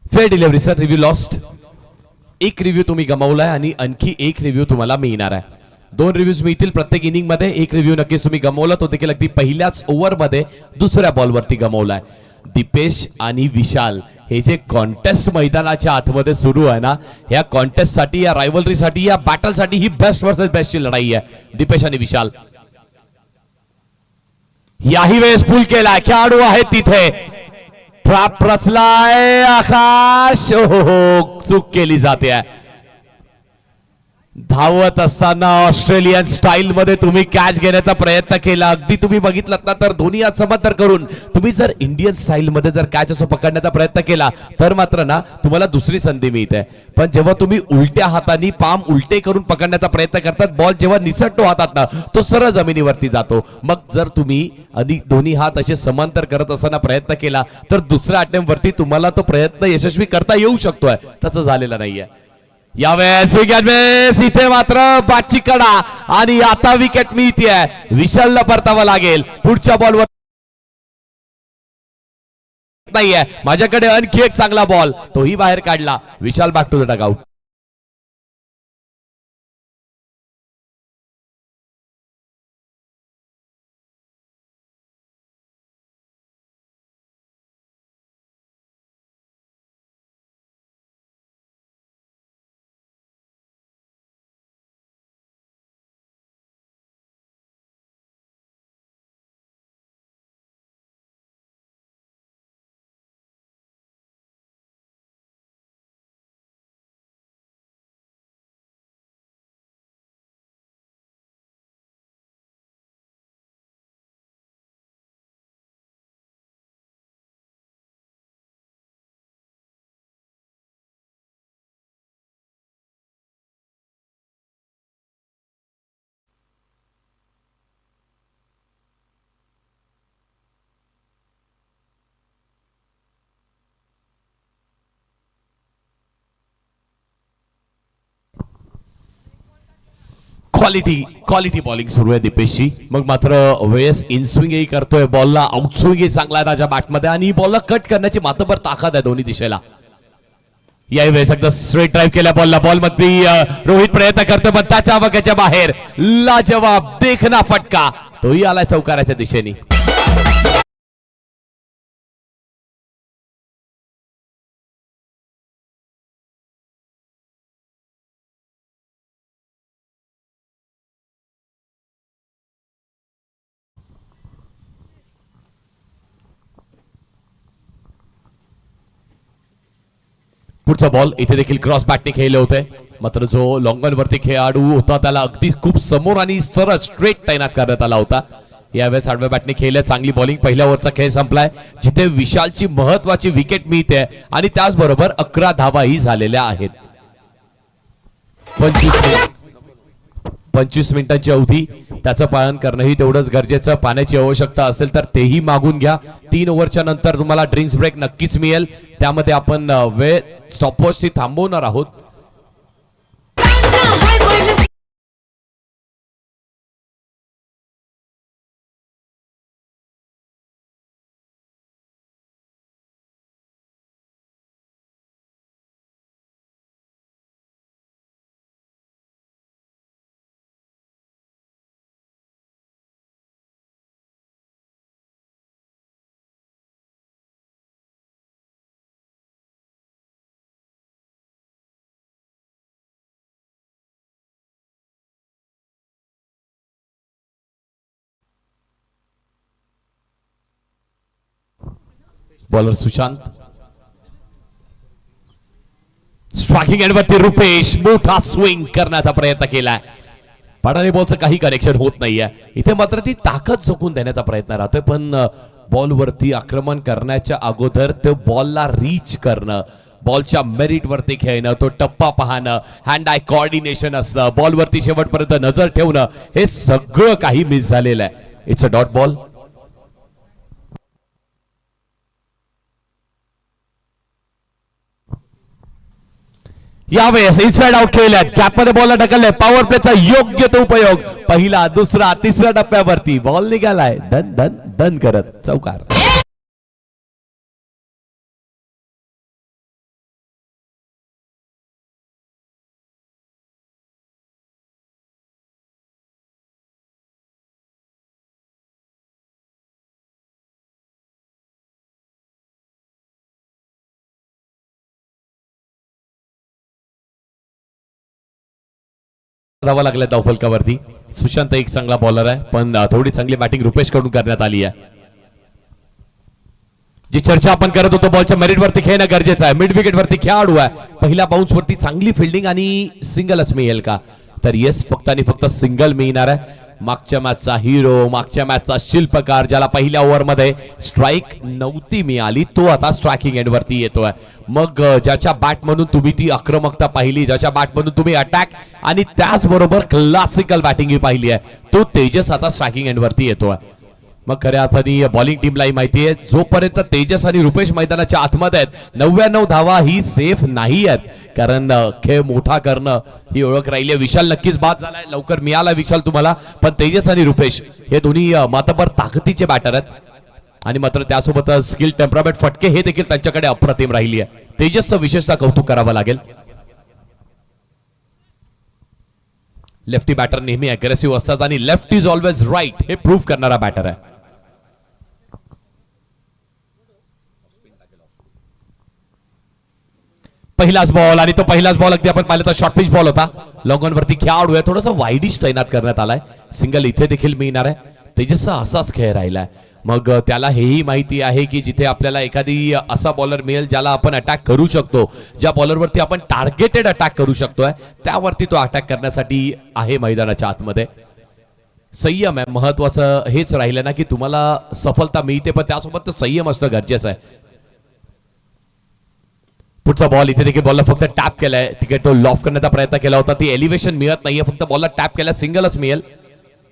Fair delivery sir. Review lost. एक रिव्ह्यू तुम्ही गमावलाय आणि आणखी एक रिव्ह्यू तुम्हाला मिळणार आहे. 2 रिव्ह्यूज मिळतील प्रत्येक इनिंग मध्ये. एक रिव्ह्यू नक्कीच तुम्ही गमावला, तो देखील अगदी पहिल्याच ओव्हर मध्ये दुसऱ्या बॉलवरती गमावलाय. दीपेश आणि विशाल हे जे कॉन्टेस्ट मैदानाच्या आतमध्ये सुरू आहे ना, या कॉन्टेस्ट साठी, या रायव्हलरी साठी, या बॅटल साठी ही बेस्ट वर्सेस बेस्टची लढाई आहे. दीपेश आणि विशाल. याही वेळेस पूल केला, खेळाडू आहेत तिथे. ट्रॅप रचलाय आकाश. हो चूक केली जाते. धावत असताना ऑस्ट्रेलियन स्टाईल मध्ये तुम्ही कॅच घेण्याचा प्रयत्न केला. अगदी तुम्ही बघितलं ना तर दोन्ही हात समांतर करून तुम्ही जर इंडियन स्टाईल मध्ये जर कॅच असं पकडण्याचा प्रयत्न केला तर मात्र ना तुम्हाला दुसरी संधी मिळते. पण जेव्हा तुम्ही उलट्या हाताने पाम उलटे करून पकडण्याचा प्रयत्न करतात, बॉल जेव्हा निसटतो हातात ना तो सरळ जमिनीवरती जातो. मग जर तुम्ही दोन्ही हात असे समांतर करत असताना प्रयत्न केला तर दुसऱ्या अटेम्प्ट वरती तुम्हाला तो प्रयत्न यशस्वी करता येऊ शकतोय. तसं झालेलं नाहीये यावेळेस. विकेट मिस इथे मात्र बाची कडा आणि आता विकेट मिळतीये. विशालला परतावं लागेल पुढच्या बॉलवर. नाहीये माझ्याकडे आणखी एक चांगला बॉल, तोही बाहेर काढला. Vishal back to the dugout. Quality bowling सुरू आहे दीपेशची. मग मात्र वेस इनस्विंगही करतोय, बॉलला आउटस्विंगही चांगला आहे त्याच्या बॅटमध्ये आणि बॉलला कट करण्याची मातबर ताकद आहे दोन्ही दिशेला. यावेळेस एकदा स्ट्रेट ड्राईव्ह केल्या बॉलला. बॉल मध्ये रोहित प्रयत्न करतोय पण त्याच्या अवकाच्या बाहेर. लाजवाब देखना फटका, तोही आलाय चौकाराच्या दिशेने. पुढचा बॉल इथे देखील क्रॉस बॅटने खेळले होते, मात्र जो लॉंगन वरती खेळाडू होता त्याला अगदी खूप समोर आणि सरळ स्ट्रेट तैनात करण्यात आला होता. यावेळेस आडव्या बॅटने खेळले, चांगली बॉलिंग. पहिल्या ओव्हरचा खेळ संपलाय जिथे विशालची महत्वाची विकेट मिळते आणि त्याचबरोबर 11 धावाही झालेल्या आहेत. 25 मिनिटांची अवधी, त्याचं पालन करणंही तेवढंच गरजेचं. पाण्याची आवश्यकता असेल तर तेही मागून घ्या. 3 ओव्हरच्या नंतर तुम्हाला ड्रिंक्स ब्रेक नक्कीच मिळेल. त्यामध्ये आपण वेळ स्टॉपवॉच थांबवणार आहोत. बॉलर सुशांत, स्ट्रायकिंग एंड वरती रुपेश मोठा स्विंग करण्याचा प्रयत्न केलाय. पडाने बॉलचं काही कनेक्शन होत नाहीये. इथे मात्र ती ताकद झोकून देण्याचा प्रयत्न राहतोय, पण बॉल वरती आक्रमण करण्याच्या अगोदर ते बॉलला रीच करणं, बॉलच्या मेरिट वरती खेळणं, तो टप्पा पाहणं, हँड आय कोऑर्डिनेशन असणं, बॉल वरती शेवटपर्यंत नजर ठेवणं, हे सगळं काही मिस झालेलं आहे. It's a dot ball. यावेळेस इनसाइड आउट खेळल्यात, कॅपमध्ये बॉलला ढकलले. पॉवर प्लेचा योग्य तो उपयोग. पहिला, दुसरा, तिसऱ्या टप्प्यावरती बॉल निघालाय धन धन धन करत चौकार. धावा लागल्या धावफलकावरती. सुशांत एक चांगला बॉलर आहे, पण थोडी चांगली बॅटिंग रुपेश कडून करण्यात आली आहे. जी चर्चा आपण करत होतो, बॉलच्या मेरिट वरती खेळणं गरजेचं आहे. मिड विकेट वरती खेळाडू आहे, पहिल्या बाउन्स वरती चांगली फिल्डिंग आणि सिंगलच मिळेल का, तर येस फक्त आणि फक्त सिंगल मिळणार आहे. मागच्या मॅचचा हिरो, मागच्या मॅचचा शिल्पकार, ज्याला पहिल्या ओव्हरमध्ये स्ट्राईक नव्हती मिळाली, तो आता स्ट्रायकिंग एंड वरती येतोय. मग ज्याच्या बॅटमधून तुम्ही ती आक्रमकता पाहिली, ज्याच्या बॅटमधून तुम्ही अटॅक आणि त्याचबरोबर क्लासिकल बॅटिंग ही पाहिली आहे, तो तेजस आता स्ट्रायकिंग एंड वरती येतोय. मग खऱ्या अर्थाने बॉलिंग टीमलाही माहिती आहे, जोपर्यंत तेजस आणि रुपेश मैदानाच्या आतमध्ये आहेत 99 धावा ही सेफ नाही आहेत. कारण खेळ मोठा करणं ही ओळख राहिली आहे. विशाल नक्कीच बाद झालाय, लवकर मिळाला विशाल तुम्हाला, पण तेजस आणि रुपेश हे दोन्ही मातबर ताकदीचे बॅटर आहेत. आणि मात्र त्यासोबत स्किल, टेम्परामेंट, फटके हे देखील त्यांच्याकडे अप्रतिम राहिली आहे. तेजसचं विशेषतः कौतुक करावं लागेल. लेफ्टी बॅटर नेहमी अग्रेसिव्ह असतात आणि लेफ्ट इज ऑलवेज राईट हे प्रूव्ह करणारा बॅटर आहे. पहिलाच बॉल, आणि तो पहिलाच बॉल अगदी आपण पाहिलं तर शॉर्ट पिच बॉल होता. लॉंग ऑन वरती खेळाडू आहे, थोडासा वाईडिश तैनात करण्यात आलाय. सिंगल इथे देखील मिळणार आहे. तेजसचा असाच खेळ राहिलाय. मग त्याला हेही माहिती आहे की जिथे आपल्याला एखादी असा बॉलर मिळेल ज्याला आपण अटॅक करू शकतो, ज्या बॉलरवरती आपण टार्गेटेड अटॅक करू शकतोय, त्यावरती तो अटॅक करण्यासाठी आहे मैदानाच्या आतमध्ये. संयम आहे महत्वाचं, हेच राहिलं ना की तुम्हाला सफलता मिळते पण त्यासोबत संयम असणं गरजेचं आहे. पुढचा बॉल, इथे देखील बॉलला फक्त टॅप केलाय. तिकडे तो लॉफ करण्याचा प्रयत्न केला होता, ती एलिव्हेशन मिळत नाहीये, फक्त बॉलला टॅप केला, सिंगलच मिळेल.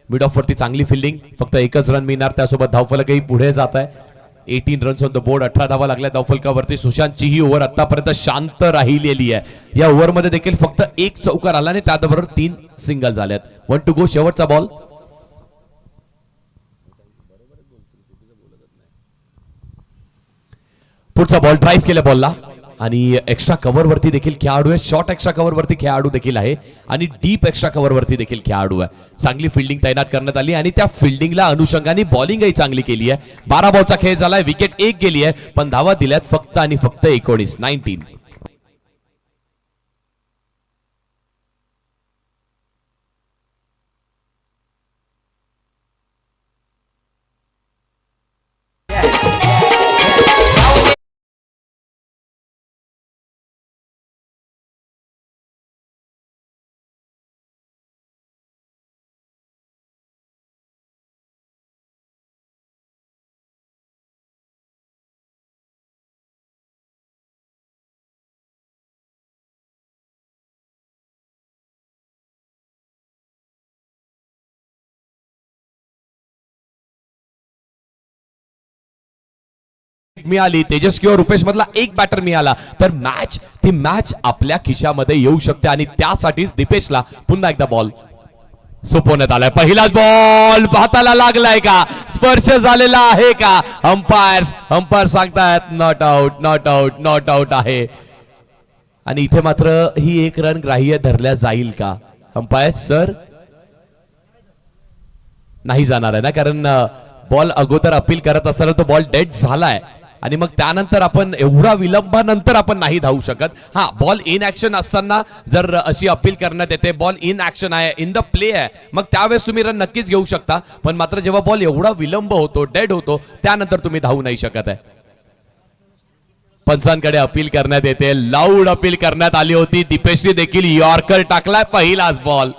मिड ऑफ वरती चांगली फिल्डिंग, फक्त एकच रन मिळणार. त्यासोबत धावफलकही पुढे जात आहे. 18 रन्स ऑन द बोर्ड, 18 धावा लागल्या धावफलकावरती. सुशांतची ही ओव्हर आतापर्यंत शांत राहिलेली आहे. या ओव्हरमध्ये देखील फक्त एक चौकार आला आणि त्याबरोबर 3 सिंगल झाल्यात. 1 टू गो, शेवटचा बॉल. पुढचा बॉल ड्राईव्ह केल्या बॉलला आणि एक्स्ट्रा कव्हर वरती देखील खेळाडू आहे. शॉर्ट एक्स्ट्रा कव्हर वरती खेळाडू देखील आहे आणि डीप एक्स्ट्रा कव्हर वरती देखील खेळाडू आहे. चांगली फिल्डिंग तैनात करण्यात आली आणि त्या फिल्डिंगला अनुषंगाने बॉलिंगही चांगली केली आहे. 12 बॉलचा खेळ झालाय, विकेट एक गेली आहे, पण धावा दिल्यात फक्त आणि फक्त 19. मिळाली तेजस किंवा रुपेश मधला एक बॅटर मिळाला तर ती मॅच आपल्या खिशामध्ये येऊ शकते आणि त्यासाठीच दीपेशला पुन्हा एकदा बॉल सोपवण्यात आलाय. पहिलाच बॉल हाताला लागलाय का, स्पर्श झालेला आहे का? अंपायर सांगतायत not out, not out, not out आहे. आणि इथे मात्र ही एक रन ग्राह्य धरल्या जाईल का? अंपायर सर नाही जाणार आहे ना, कारण बॉल अगोदर अपील करत असताना तो बॉल डेड झालाय आणि मग त्यानंतर आपण एवढा विलंबानंतर आपण नाही धावू शकत. हा, बॉल इन ऍक्शन असताना जर अशी अपील करण्यात येते, बॉल इन ऍक्शन आहे, इन द प्ले आहे, मग त्यावेळेस तुम्ही रन नक्कीच घेऊ शकता. पण मात्र जेव्हा बॉल एवढा विलंब होतो, डेड होतो, त्यानंतर तुम्ही धावू नाही शकत आहे. पंचांकडे अपील करण्यात येते, लाऊड अपील करण्यात आली होती. दीपेशने देखील यॉर्कर टाकलाय, पहिलाच बॉल.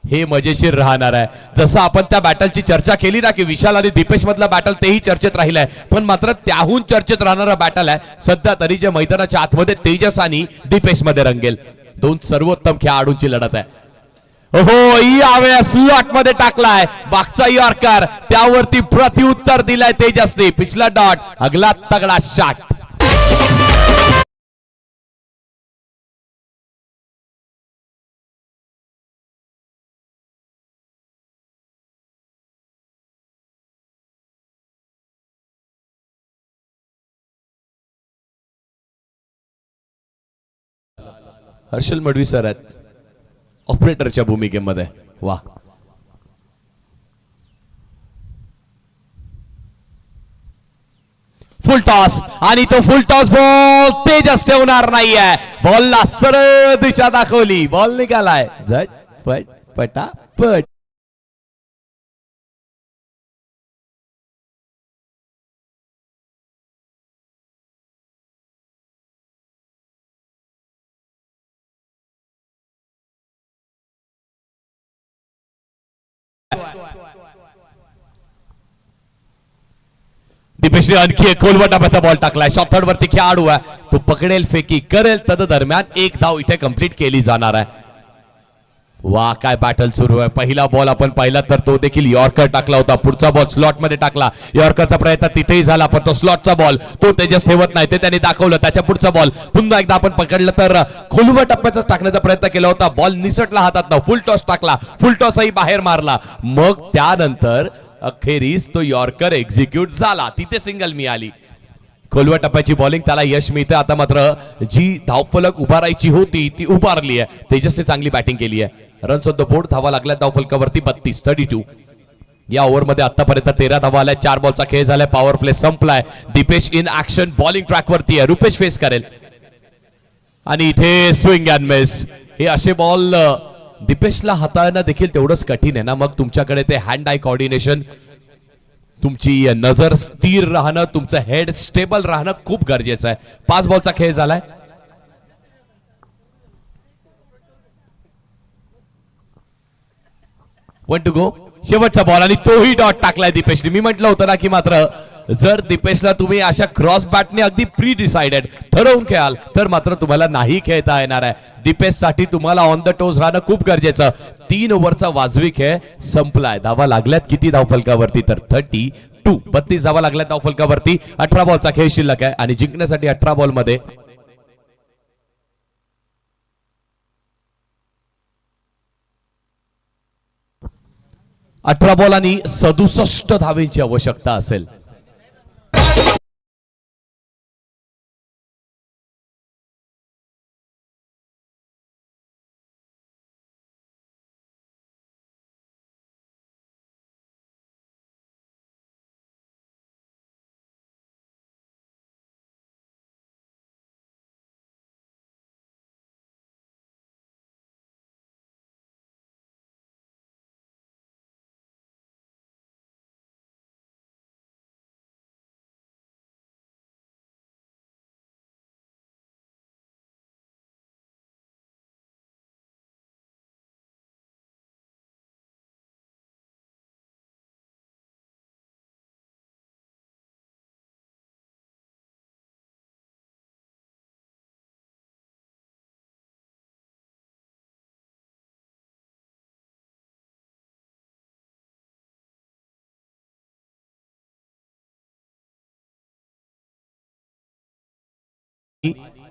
हे मजेशीर राहणार आहे. जसं आपण त्या बॅटलची चर्चा केली ना की विशाल आणि दीपेश मधला बॅटल, तेही चर्चेत राहिलाय, पण मात्र त्याहून चर्चेत राहणारा बॅटल आहे सध्या तरी जे मैदानाच्या आतमध्ये तेजस आणि दीपेश मध्ये रंगेल. दोन सर्वोत्तम खेळाडूंची लढत आहे. हो, यावेळेस स्लॉट मध्ये टाकलाय मागचा यॉर्कर, त्यावरती प्रत्युत्तर दिलाय तेजसने. पिछला डॉट, अगला तगडा शॉट. हर्षल मडवी सर आहेत ऑपरेटरच्या भूमिकेमध्ये. वा, फुल टॉस आणि तो फुल टॉस बॉल तेजस ठेवणार नाहीये. बॉलला सरळ दिशा दाखवली, बॉल निघालाय झटपट पटापट. दीपेशने आणखी एक खोलवर टप्प्याचा बॉल टाकलाय. शॉर्ट थर्ड वरती खेळाडू आहे, तो पकडेल, फेकी करेल, तद दरम्यान एक धाव इथे कंप्लीट केली जाणार आहे. वा काय बॅटल सुरू आहे. पहिला बॉल आपण पाहिला तर तो देखील यॉर्कर टाकला होता. पुढचा बॉल स्लॉट मध्ये टाकला. यॉर्करचा प्रयत्न तिथेही झाला, पण तो स्लॉटचा बॉल तो तेजस ठेवत नाही, ते त्यांनी दाखवलं. त्याच्या पुढचा बॉल पुन्हा एकदा आपण पकडलं तर खोलवर टप्प्याचाच टाकण्याचा प्रयत्न केला होता. बॉल निसटला हातात, फुल टॉस टाकला, फुल टॉसही बाहेर मारला. मग त्यानंतर अखेरीस तो यॉर्कर एक्झिक्यूट झाला, तिथे सिंगल मिळाली. खोलवर टप्प्याची बॉलिंग, त्याला यश मिळतं. आता मात्र जी धावफलक उभारायची होती ती उभारली आहे. तेजसने चांगली बॅटिंग केली आहे. रन्स ऑन द बोर्ड, धावा लागल्या धावफलकावरती 32. या ओव्हरमध्ये आतापर्यंत 13 धावा आल्या. 4 बॉलचा खेळ झालाय. पॉवर प्ले संपलाय. Deepesh in action, bowling track वरती आहे. रुपेश फेस करेल आणि इथे स्विंग अँड मिस. हे असे बॉल दीपेशला हाताळणं देखील तेवढंच कठीण आहे ना. मग तुमच्याकडे ते हँड आय कॉर्डिनेशन, तुमची नजर स्थिर राहणं, तुमचं हेड स्टेबल राहणं खूप गरजेचं आहे. 5 बॉलचा खेळ झालाय. One two go. शेवटचा बॉल आणि तोही डॉट टाकलाय दीपेशने. मी म्हटलं होतं ना की मात्र जर दीपेशला तुम्ही अशा क्रॉस बॅटने अगदी प्री डिसाइडेड ठरवून खेळाल तर मात्र तुम्हाला नाही खेळता येणार आहे. दीपेश साठी तुम्हाला ऑन द टोज राहणं खूप गरजेचं. 3 ओव्हरचा वाजवी खेळ संपलाय. धावा लागल्यात किती धावफलकावरती तर 32. 32 धावा लागल्यात धावफलकावरती. 18 बॉलचा खेळ शिल्लक आहे आणि जिंकण्यासाठी 18 बॉल मध्ये 18 बॉल आणि 67 धावेंची आवश्यकता असेल.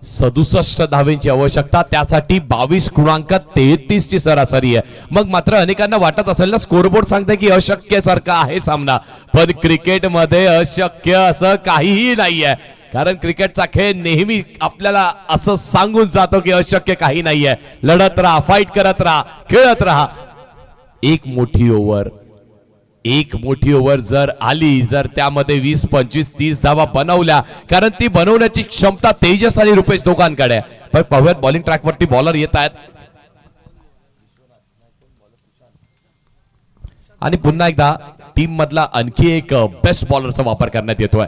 सदुसष्ट धावेंची आवश्यकता. त्यासाठी 22.33 ची सरासरी आहे. मग मात्र अनेकांना वाटत असेल ना स्कोरबोर्ड सांगते की अशक्य सारखा आहे सामना, पण क्रिकेटमध्ये अशक्य असं काहीही नाहीये. कारण क्रिकेटचा खेळ नेहमी आपल्याला असं सांगून जातो की अशक्य काही नाहीये. लढत राहा, फाईट करत राहा, खेळत राहा. एक मोठी ओव्हर जर आली, जर त्यामध्ये 20, 25, 30 धावा बनवल्या, कारण ती बनवण्याची क्षमता तेजस आणि रुपेश दोघांकडे आहे. पण पाहूयात बॉलिंग ट्रॅक वरती बॉलर येत आहेत आणि पुन्हा एकदा टीम मधला आणखी एक बेस्ट बॉलरचा वापर करण्यात येतोय.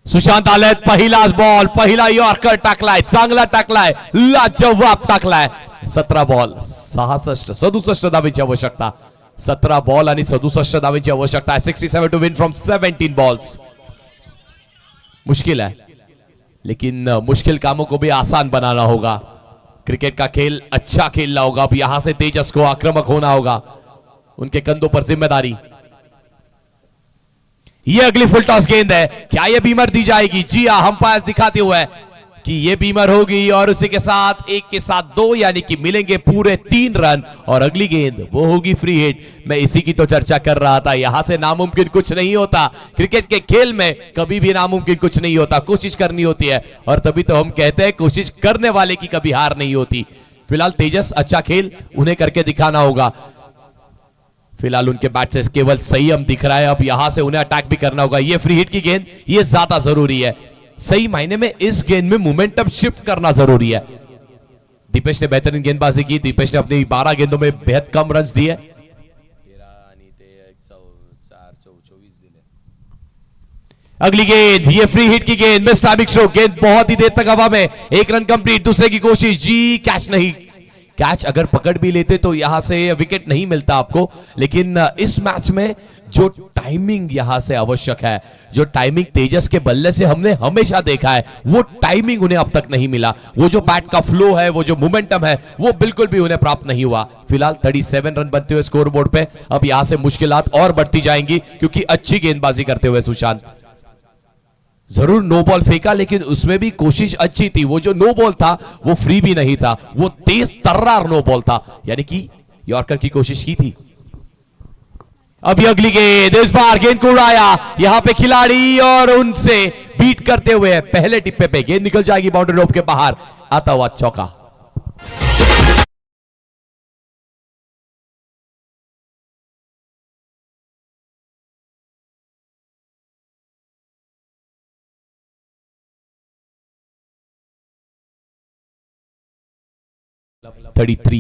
सुशांत आलेत. पहिलाच बॉल, पहिला यॉर्कर टाकलाय, चांगला टाकलाय, लाजवाब टाकलाय. 17 बॉल 67 धावेची आवश्यकता. 17 बॉल आणि 67 धावेची आवश्यकता है. 67 टू विन फ्रॉम 17 बॉल्स. मुश्किल है, लेकिन मुश्किल कामों को भी आसान बनाना होगा. क्रिकेट का खेल अच्छा खेलना होगा. अब यहां से तेजस को आक्रामक होना होगा. उनके कंधों पर जिम्मेदारी. ये अगली फुल टॉस गेंद है. क्या ये बीमर दी जाएगी? जी हां, अंपायर दिखाते हुए कि ये बीमर होगी और उसी के साथ एक के साथ 2, यानी कि मिलेंगे पूरे 3 रन. और अगली गेंद वो होगी फ्री हिट. मैं इसी की तो चर्चा कर रहा था. यहां से नामुमकिन कुछ नहीं होता. क्रिकेट के खेल में कभी भी नामुमकिन कुछ नहीं होता. कोशिश करनी होती है और तभी तो हम कहते हैं कोशिश करने वाले की कभी हार नहीं होती. फिलहाल तेजस अच्छा खेल उन्हें करके दिखाना होगा. फिलहाल उनके बैट से केवल संयम दिख रहा है. अब यहां से उन्हें अटैक भी करना होगा. ये फ्री हिट की गेंद, ये ज्यादा जरूरी है. सही मायने में इस गेंद में मोमेंटम शिफ्ट करना जरूरी है. दीपेश ने बेहतरीन गेंदबाजी की. दीपेश ने अपनी 12 गेंदों में बेहद कम रन दिए. अगली गेंद, ये फ्री हिट की गेंद, मिस टाइमिंग स्ट्रोक. गेंद बहुत ही देर तक हवा में. 1 रन कंप्लीट. दूसरे की कोशिश, जी कैच नहीं कैच अगर पकड़ भी लेते तो यहां से विकेट नहीं मिलता आपको, लेकिन इस मैच में जो टाइमिंग यहां से आवश्यक है, जो टाइमिंग तेजस के बल्ले से हमने हमेशा देखा है, वो टाइमिंग उन्हें अब तक नहीं मिला। वो जो बैट का फ्लो है, वो जो मोमेंटम है, वो बिल्कुल भी उन्हें प्राप्त नहीं हुआ। फिलहाल 37 रन बनते हुए स्कोर बोर्ड पे। अब यहां से मुश्किलात और बढ़ती जाएंगी क्योंकि अच्छी गेंदबाजी करते हुए सुशांत, जरूर नो बॉल फेंका लेकिन उसमें भी कोशिश अच्छी थी। वो जो नो बॉल था वो फ्री भी नहीं था, वो तेज तर्रार नो बॉल था, यानी कि यॉर्कर की कोशिश की थी। अभी अगली गेंद, इस बार गेंद को उड़ाया यहां पे खिलाड़ी और उनसे बीट करते हुए पहले टिप्पे पे गेंद निकल जाएगी बाउंड्री रोप के बाहर, आता हुआ चौका। थर्टी थ्री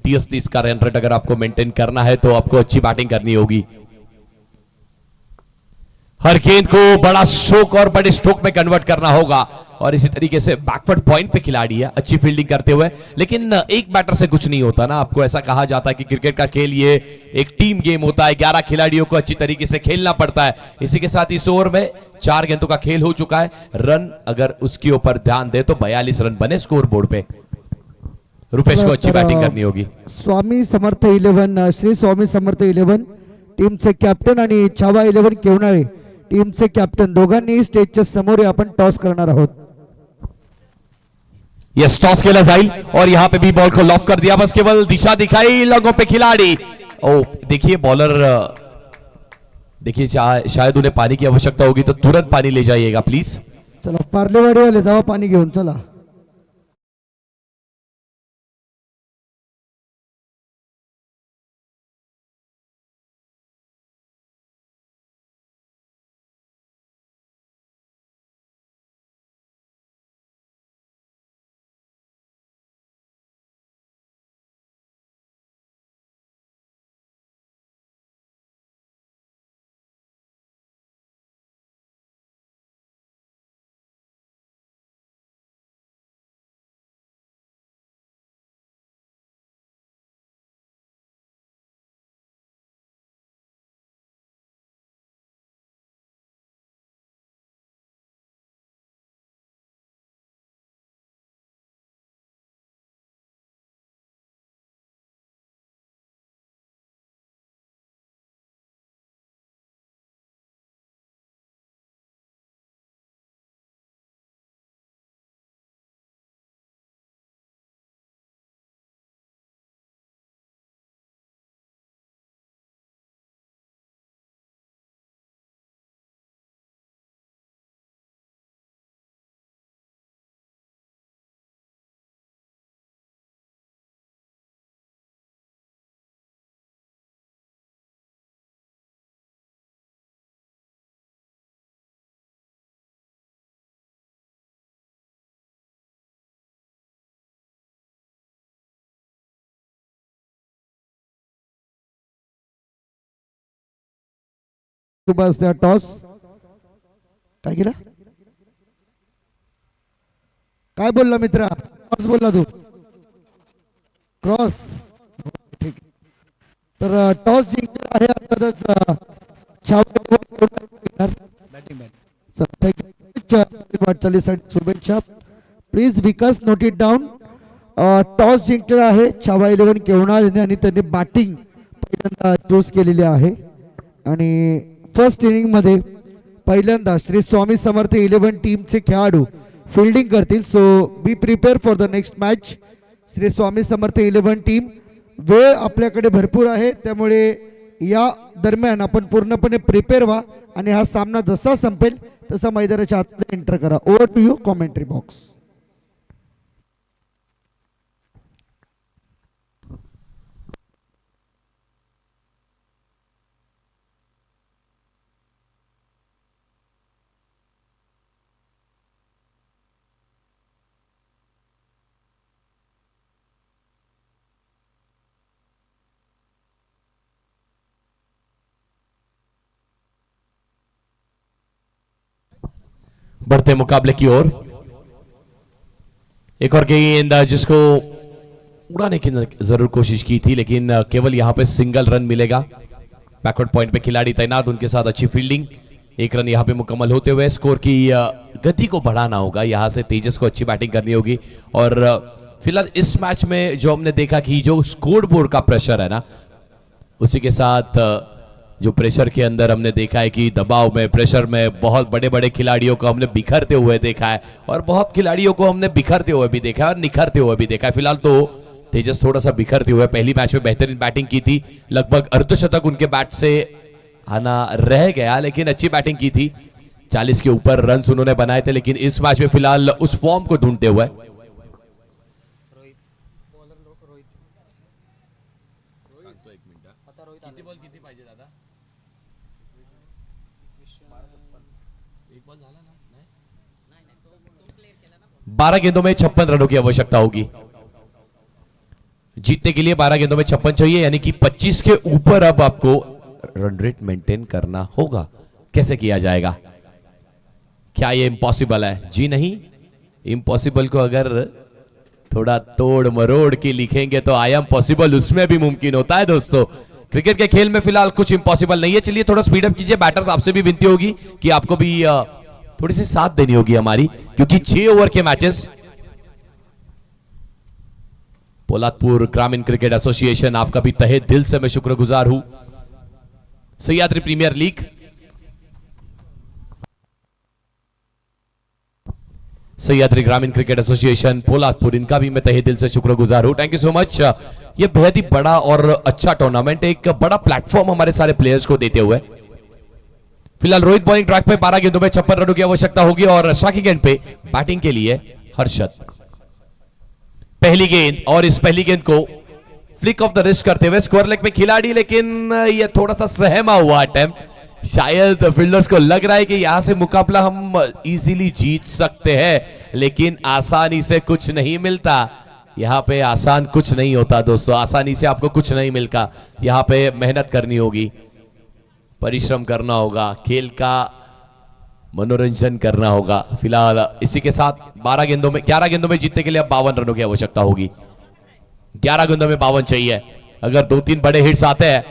30 का रन रेट अगर आपको मेंटेन करना है तो आपको अच्छी बैटिंग करनी होगी। हर गेंद को बड़ा स्ट्रोक और बड़े स्ट्रोक में कन्वर्ट करना होगा, और इसी तरीके से बैकवर्ड पॉइंट पे खिलाड़ी है अच्छी फील्डिंग करते हुए। लेकिन एक बैटर से कुछ नहीं होता ना, आपको ऐसा कहा जाता है कि क्रिकेट का खेल ये एक टीम गेम होता है, 11 खिलाड़ियों को अच्छी तरीके से खेलना पड़ता है। इसी के साथ इस ओवर में 4 गेंदों का खेल हो चुका है। रन अगर उसके ऊपर ध्यान दे तो 42 रन बने स्कोर बोर्ड पे। रुपेश को अच्छी बैटिंग करनी होगी। स्वामी समर्थ 11, श्री स्वामी समर्थ 11 टीमचे कॅप्टन आणि छावा 11 केवनाळे टीमचे कॅप्टन, दोघांनी स्टेजच्या समोर आपण टॉस करणार आहोत। यस, टॉस केला जाईल और यहां पे भी बॉल को लॉफ कर दिया, बस केवल दिशा दिखाई लगों पे खिलाड़ी। ओ देखिए बॉलर, देखिए शायद उन्हें पानी की आवश्यकता होगी तो तुरंत पानी ले जाइएगा प्लीज। चला पार्लेवाडी वाले जावा पाणी घेऊन चला। बस त्या टॉस काय केला, काय बोलला मित्रा, टॉस बोलला तू, क्रॉस, ठीक। तर टॉस जिंकला आहे अर्थातच वाटचालीसाठी शुभेच्छा। Please Vikas note it down. Toss जिंकला आहे छावा 11 केवनाळ आणि त्यांनी बॅटिंग पहिल्यांदा चूज केलेली आहे आणि फर्स्ट इनिंग मध्ये पहिल्यांदा श्री स्वामी समर्थ 11 टीमचे खेळाडू फील्डिंग करतील। So be prepare for the next match. Shri Swami Samarth 11 team, वेळ आपल्याकडे भरपूर आहे त्यामुळे या दरम्यान आपण पूर्णपणे प्रिपेअर व्हा आणि हा सामना जसा संपेल तसा मैदानाच्या आतमध्ये एंटर करा। Over to you commentary box. बढ़ते मुकाबले की ओर एक और गेंद जिसको उड़ाने की जरूर कोशिश की थी, लेकिन केवल यहां पे सिंगल रन मिलेगा। बैकवर्ड पॉइंट पे खिलाड़ी तैनात, उनके साथ अच्छी फील्डिंग। एक रन यहां पे मुकम्मल होते हुए स्कोर की गति को बढ़ाना होगा। यहां से तेजस को अच्छी बैटिंग करनी होगी। और फिलहाल इस मैच में जो हमने देखा कि जो स्कोर बोर्ड का प्रेशर है ना, उसी के साथ जो प्रेशर के अंदर हमने देखा है कि दबाव में, प्रेशर में बहुत बड़े बड़े खिलाड़ियों को हमने बिखरते हुए देखा है, और बहुत खिलाड़ियों को हमने बिखरते हुए भी देखा है और निखरते हुए भी देखा है। फिलहाल तो तेजस थोड़ा सा बिखरते हुए, पहली मैच में बेहतरीन बैटिंग की थी, लगभग अर्धशतक उनके बैट से आना रह गया, लेकिन अच्छी बैटिंग की थी। 40 के ऊपर रन उन्होंने बनाए थे, लेकिन इस मैच में फिलहाल उस फॉर्म को ढूंढते हुए किती बॉल किती पाहिजे दादा? एक बॉल झाला ना? नाही 12 गेंदों में 56 रनों की आवश्यकता होगी। जीतने के लिए 12 गेंदों में 56 चाहिए, यानी कि 25 के ऊपर अब आपको रन रेट मेंटेन करना होगा। कैसे किया जाएगा? क्या ये इम्पॉसिबल है? जी नहीं, इम्पॉसिबल को अगर थोड़ा तोड़ मरोड़ के लिखेंगे तो आई एम पॉसिबल उसमें भी मुमकिन होता है दोस्तों। क्रिकेट के खेल में फिलहाल कुछ इंपॉसिबल नहीं है। चलिए थोड़ा स्पीड अप कीजिए। बैटर्स आपसे भी विनती होगी कि आपको भी थोड़ी सी साथ देनी होगी हमारी, क्योंकि 6 ओवर के मैचेस। पोलादपुर ग्रामीण क्रिकेट एसोसिएशन, आपका भी तहे दिल से मैं शुक्रगुजार हूं। सह्याद्री प्रीमियर लीग, सह्याद्री ग्रामीण क्रिकेट एसोसिएशन पोलादपुर, इनका भी मैं तहे दिल से शुक्रगुजार हूं। Thank you so much. ये बेहद ही बड़ा और अच्छा टूर्नामेंट, एक बड़ा प्लेटफॉर्म हमारे सारे प्लेयर्स को देते हुए। फिलहाल रोहित बॉलिंग ट्रैक पे 12 गेंदों में 56 रनों की आवश्यकता होगी, और स्ट्राइकिंग एंड पे बैटिंग के लिए हर्षद। पहली गेंद, और इस पहली गेंद को फ्लिक ऑफ द रिस्ट करते हुए स्कोर लेग पे खिलाड़ी, लेकिन ये थोड़ा सा सहमा हुआ अटेम्प्ट। शायद फील्डर्स को लग रहा है कि यहां से मुकाबला हम इजीली जीत सकते हैं, लेकिन आसानी से कुछ नहीं मिलता। यहां पे आसान कुछ नहीं होता दोस्तों, आसानी से आपको कुछ नहीं मिलता। यहां पे मेहनत करनी होगी, परिश्रम करना होगा, खेल का मनोरंजन करना होगा। फिलहाल इसी के साथ 12 गेंदों में 11 गेंदों में जीतने के लिए अब 52 रनों की आवश्यकता होगी। 11 गेंदों में 52 चाहिए। अगर 2-3 बड़े हिट्स आते हैं,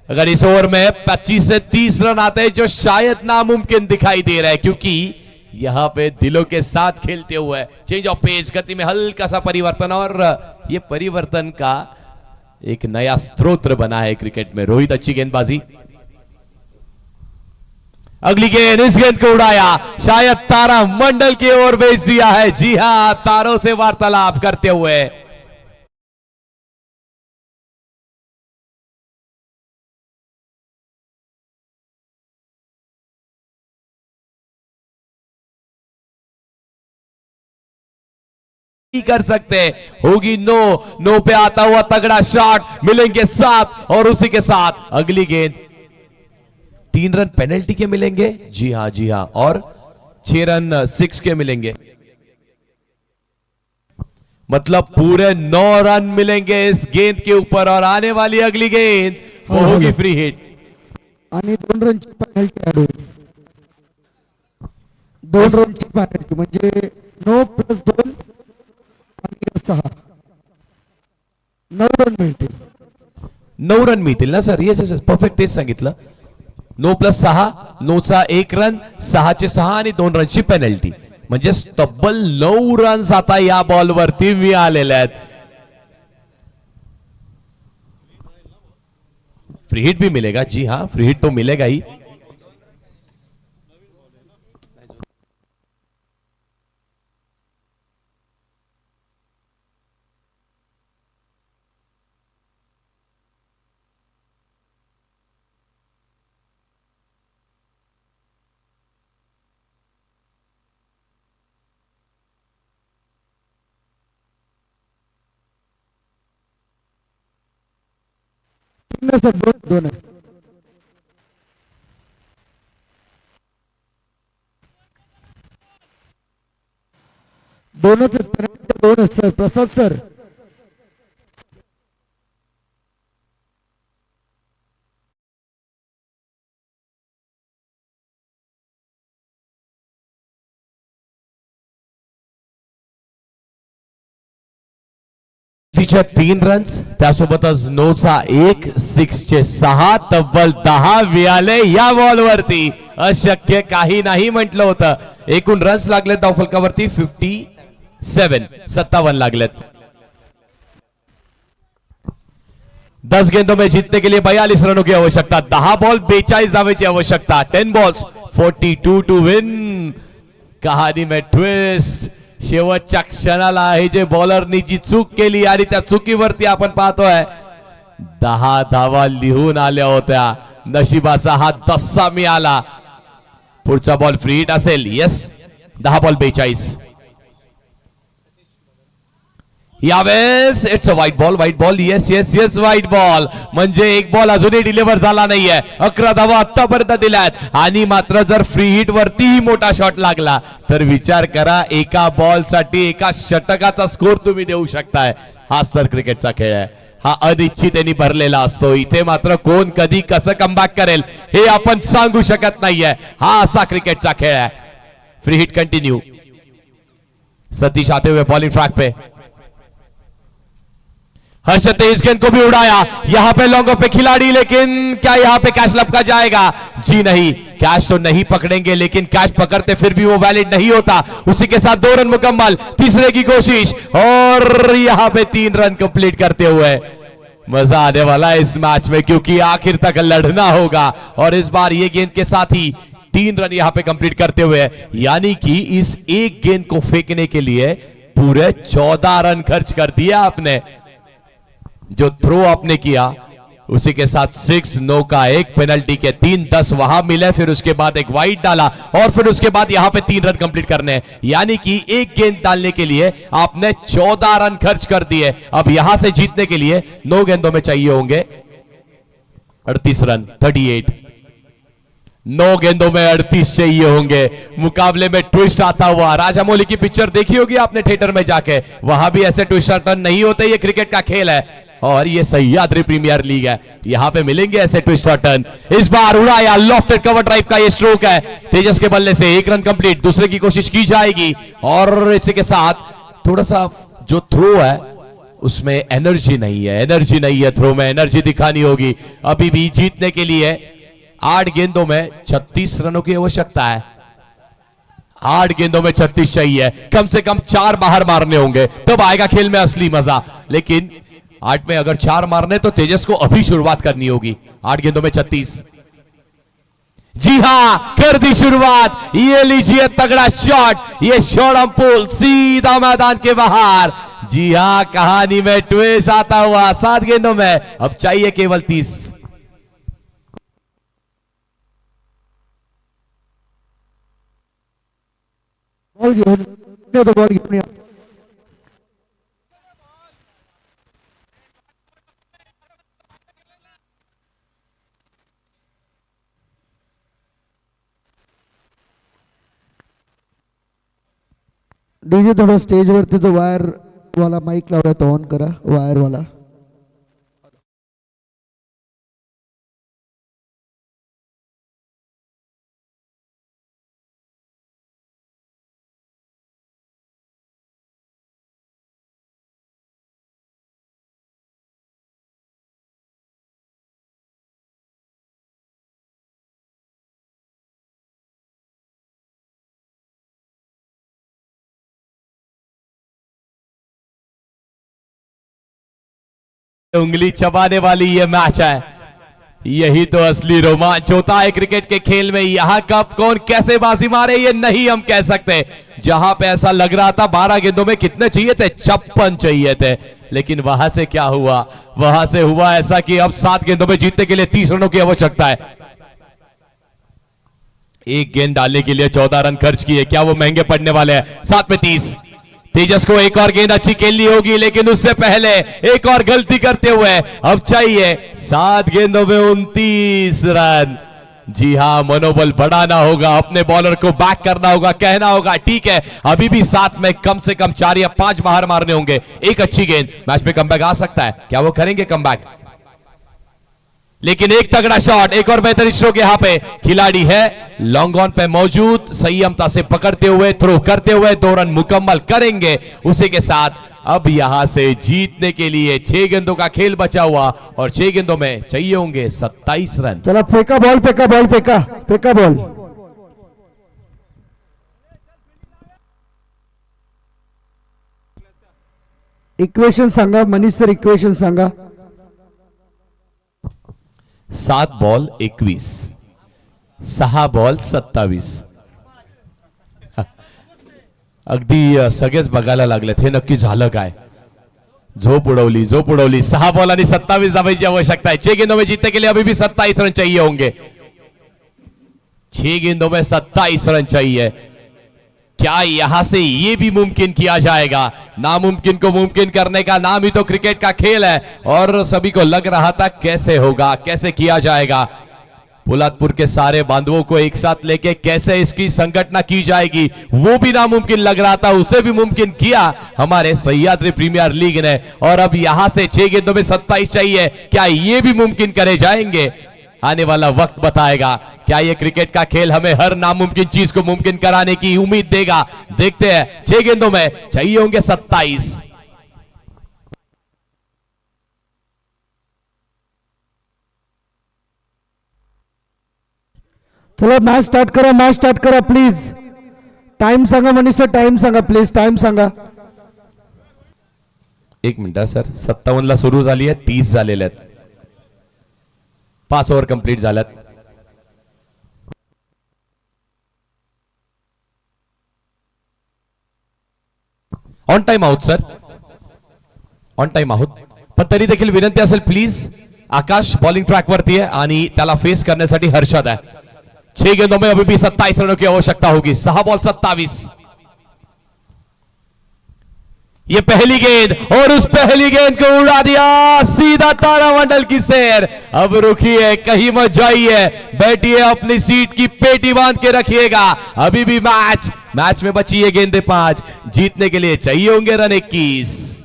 अगर इस ओवर में 25 से 30 रन आते हैं, जो शायद नामुमकिन दिखाई दे रहा है, क्योंकि यहां पे दिलों के साथ खेलते हुए चेंज ऑफ पेस, गति में हल्का सा परिवर्तन, और ये परिवर्तन का एक नया स्रोत बना है क्रिकेट में। रोहित अच्छी गेंदबाजी। अगली गेंद, इस गेंद को उड़ाया, शायद तारा मंडल की ओर भेज दिया है। जी हां, तारों से वार्तालाप करते हुए कर सकते होगी। नो, नो पे आता हुआ तगड़ा शॉट, मिलेंगे 7, और उसी के साथ अगली गेंद 3 रन पेनल्टी के मिलेंगे। जी हां, जी हां, और 6 रन 6 के मिलेंगे, मतलब पूरे 9 रन मिलेंगे इस गेंद के ऊपर। और आने वाली अगली गेंद वो होगी फ्री हिट, आणि 2 रनची पेनल्टी ऍड होईल। 2 रनची पेनल्टी म्हणजे 9+2 आणि 6, 9 रन मिळतील। 9 रन मिळतील ना सर? येस येस, परफेक्ट तेच सांगितलं। 9+6, 9चा 1 रन, 6चे 6 आणि 2 रनची पेनल्टी, म्हणजे तब्बल 9 रन्स आता या बॉलवरती मिळालेले आहेत। फ्री हिट भी मिलेगा, जी हां, फ्री हिट तो मिलेगा ही। नाही सर, 2 आहे। दोनच आहेत, 2 सर, प्रसाद सर। मेहनतीच्या 3 रन्स, त्यासोबतच नोचा 1, 6चे 6, तब्बल 10 मिळाले या बॉलवरती. अशक्य काही नाही म्हटलं होतं. एकूण रन्स लागले धावफलकावरती 57 लागलेत. 10 गेंदों में जीतने के लिए 42 रनों की आवश्यकता. 10 बॉल 42 धावेची आवश्यकता. 10 बॉल्स 42 टू विन. कहाणी में ट्विस्ट. शेवटच्या क्षणाला हे जे बॉलरनी जी चूक केली आणि त्या चुकीवरती आपण पाहतोय 10 धावा लिहून आल्या होत्या. नशिबाचा हा दस्सा मिळाला. पुढचा बॉल फ्री हिट असेल. Yes, 10 ball 42. यावेळेस it's a white ball. Yes yes yes, white ball. म्हणजे एक बॉल अजूनही डिलिव्हर झाला नाहीये. 11 धावा आतापर्यंत दिल्यात आणि मात्र जर फ्री हिट वरतीही मोठा शॉट लागला तर विचार करा, एका बॉल साठी एका षटकाचा स्कोर तुम्ही देऊ शकताय. हाच तर क्रिकेटचा खेळ आहे. हा अनिश्चितेने भरलेला असतो. इथे मात्र कोण कधी कसं कमबॅक करेल हे आपण सांगू शकत नाहीये. हा असा क्रिकेटचा खेळ है. Free hit continue. सतीश आते हुए बॉलिंग ट्रैक पे. हर्षद ने इस गेंद को भी उड़ाया. यहां पे लॉन्गों पे खिलाड़ी, लेकिन क्या यहां पे कैच लपका जाएगा? जी नहीं, कैच तो नहीं पकड़ेंगे, लेकिन कैच पकड़ते फिर भी वो वैलिड नहीं होता. उसी के साथ 2 रन मुकम्मल. तीसरे की कोशिश और यहां पे 3 रन कंप्लीट करते हुए मजा आने वाला है इस मैच में, क्योंकि आखिर तक लड़ना होगा. और इस बार ये गेंद के साथ ही 3 रन यहां पे कंप्लीट करते हुए, यानी कि इस एक गेंद को फेंकने के लिए पूरे 14 रन खर्च कर दिया आपने. जो थ्रो आपने किया उसी के साथ 6, नो का 1, पेनल्टी के 3, 10 वहां मिले. फिर उसके बाद एक वाइड डाला और फिर उसके बाद यहां पे 3 रन कंप्लीट करने. यानी कि एक गेंद डालने के लिए आपने 14 रन खर्च कर दिए. अब यहां से जीतने के लिए 9 गेंदों में चाहिए होंगे 38 रन. 38. 9 गेंदों में 38 चाहिए होंगे. मुकाबले में ट्विस्ट आता हुआ. राजामौली की पिक्चर देखी होगी आपने थिएटर में जाके. वहां भी ऐसे ट्विस्ट टर्न नहीं होते. ये क्रिकेट का खेल है और ये सह्याद्री प्रीमियर लीग है. यहां पे मिलेंगे ऐसे ट्विस्ट और टर्न. इस बार उड़ाया. लॉफ्टेड कवर ड्राइव का ये स्ट्रोक है. तेजस के बल्ले से 1 रन कंप्लीट. दूसरे की कोशिश की जाएगी और इसी के साथ थोड़ा सा जो थ्रो है उसमें एनर्जी नहीं है. थ्रो में एनर्जी दिखानी होगी. अभी भी जीतने के लिए 8 गेंदों में 36 रनों की आवश्यकता है. 8 गेंदों में 36 चाहिए. कम से कम 4 बाहर मारने होंगे, तब आएगा खेल में असली मजा. लेकिन 8 में अगर 4 मारने तो तेजस को अभी शुरुआत करनी होगी. 8 गेंदों में 36. जी हां, कर दी शुरुआत. ये लीजिए तगड़ा शॉट. ये शॉर्ट पुल सीधा मैदान के बाहर. जी हां, कहानी में ट्विस्ट आता हुआ. 7 गेंदों में अब चाहिए केवल 30. बॉल घेऊन या. डीजे थोडं स्टेजवरती जो वायर वाला माईक लावलाय तो ऑन करा. वायर वाला उंगली चबाने वाली ये मैच है. यही तो असली रोमांच होता है क्रिकेट के खेल में. यहां कब कौन कैसे बाजी मारे ये नहीं हम कह सकते. जहां पे ऐसा लग रहा था 12 गेंदों में कितने चाहिए थे, 56 चाहिए थे. लेकिन वहां से क्या हुआ, वहां से हुआ ऐसा कि अब 7 गेंदों में जीतने के लिए 30 रनों की आवश्यकता है. एक गेंद डालने के लिए 14 रन खर्च किए. क्या वो महंगे पड़ने वाले हैं? 7 में 30. तेजस को एक और गेंद अच्छी खेलनी होगी, लेकिन उससे पहले एक और गलती करते हुए अब चाहिए 7 गेंदों में 29 रन. जी हां, मनोबल बढ़ाना होगा. अपने बॉलर को बैक करना होगा. कहना होगा ठीक है, अभी भी 7 में कम से कम 4 या 5 बाहर मारने होंगे. एक अच्छी गेंद, मैच में कमबैक आ सकता है. क्या वो करेंगे कमबैक? लेकिन एक तगड़ा शॉट, एक और बेहतरीन स्ट्रोक यहाँ पे खिलाड़ी है लॉन्ग ऑन पे मौजूद, संयमता से पकड़ते हुए थ्रो करते हुए 2 रन मुकम्मल करेंगे। उसी के साथ अब यहां से जीतने के लिए 6 गेंदों का खेल बचा हुआ और 6 गेंदों में चाहिए होंगे 27 रन। चला फेंका बॉल, फेंका बॉल, फेंका फेंका बॉल। इक्वेशन सांगा मनीष सर, इक्वेशन सांगा। 7 बॉल 21, 6 बॉल 27। अगदी सगळेच बघायला लागलेत हे नक्की झालं काय। झोप उडवली, झोप उडवली। 6 बॉल आणि 27 धावांची आवश्यकता है। 6 गेंदों में जीतने के लिए अभी भी 27 रन चाहिए होंगे। 6 गेंदों में 27 रन चाहिए। क्या यहां से ये भी मुमकिन किया जाएगा? नामुमकिन को मुमकिन करने का नाम ही तो क्रिकेट का खेल है और सभी को लग रहा था कैसे होगा, कैसे किया जाएगा। पोलादपुर के सारे बांधवों को एक साथ लेके कैसे इसकी संगठना की जाएगी, वो भी नामुमकिन लग रहा था, उसे भी मुमकिन किया हमारे सह्याद्री प्रीमियर लीग ने। और अब यहां से 6 गेंदों में 27 चाहिए, क्या ये भी मुमकिन करे जाएंगे? आने वाला वक्त बताएगा। क्या ये क्रिकेट का खेल हमें हर नामुमकिन चीज को मुमकिन कराने की उम्मीद देगा? देखते हैं। 6 गेंदों में चाहिए होंगे 27। चला मॅच स्टार्ट करा, मॅच स्टार्ट करा प्लीज। टाइम सांगा मनीष सर, टाइम सांगा प्लीज, टाइम सांगा। 1 मिनिट सर, 57 ला सुरू झाली आहे, 30 झालेले आहेत। 5 ओव्हर कंप्लीट झाल्यात। On time out sir, on time out. पण तरी देखील विनंती असेल प्लीज, आकाश बॉलिंग ट्रॅक वरती आहे आणि त्याला फेस करण्यासाठी हर्षद आहे। 6 गेंदों में अभी भी 27 रनों की आवश्यकता होगी। 6 बॉल 27। ये पहली गेंद और उस पहली गेंद को उड़ा दिया सीधा तारामंडल की सैर। अब रुकिए, कहीं मत जाइए, बैठिए, अपनी सीट की पेटी बांध के रखिएगा। अभी भी मैच में बची है गेंदे 5, जीतने के लिए चाहिए होंगे रन 21।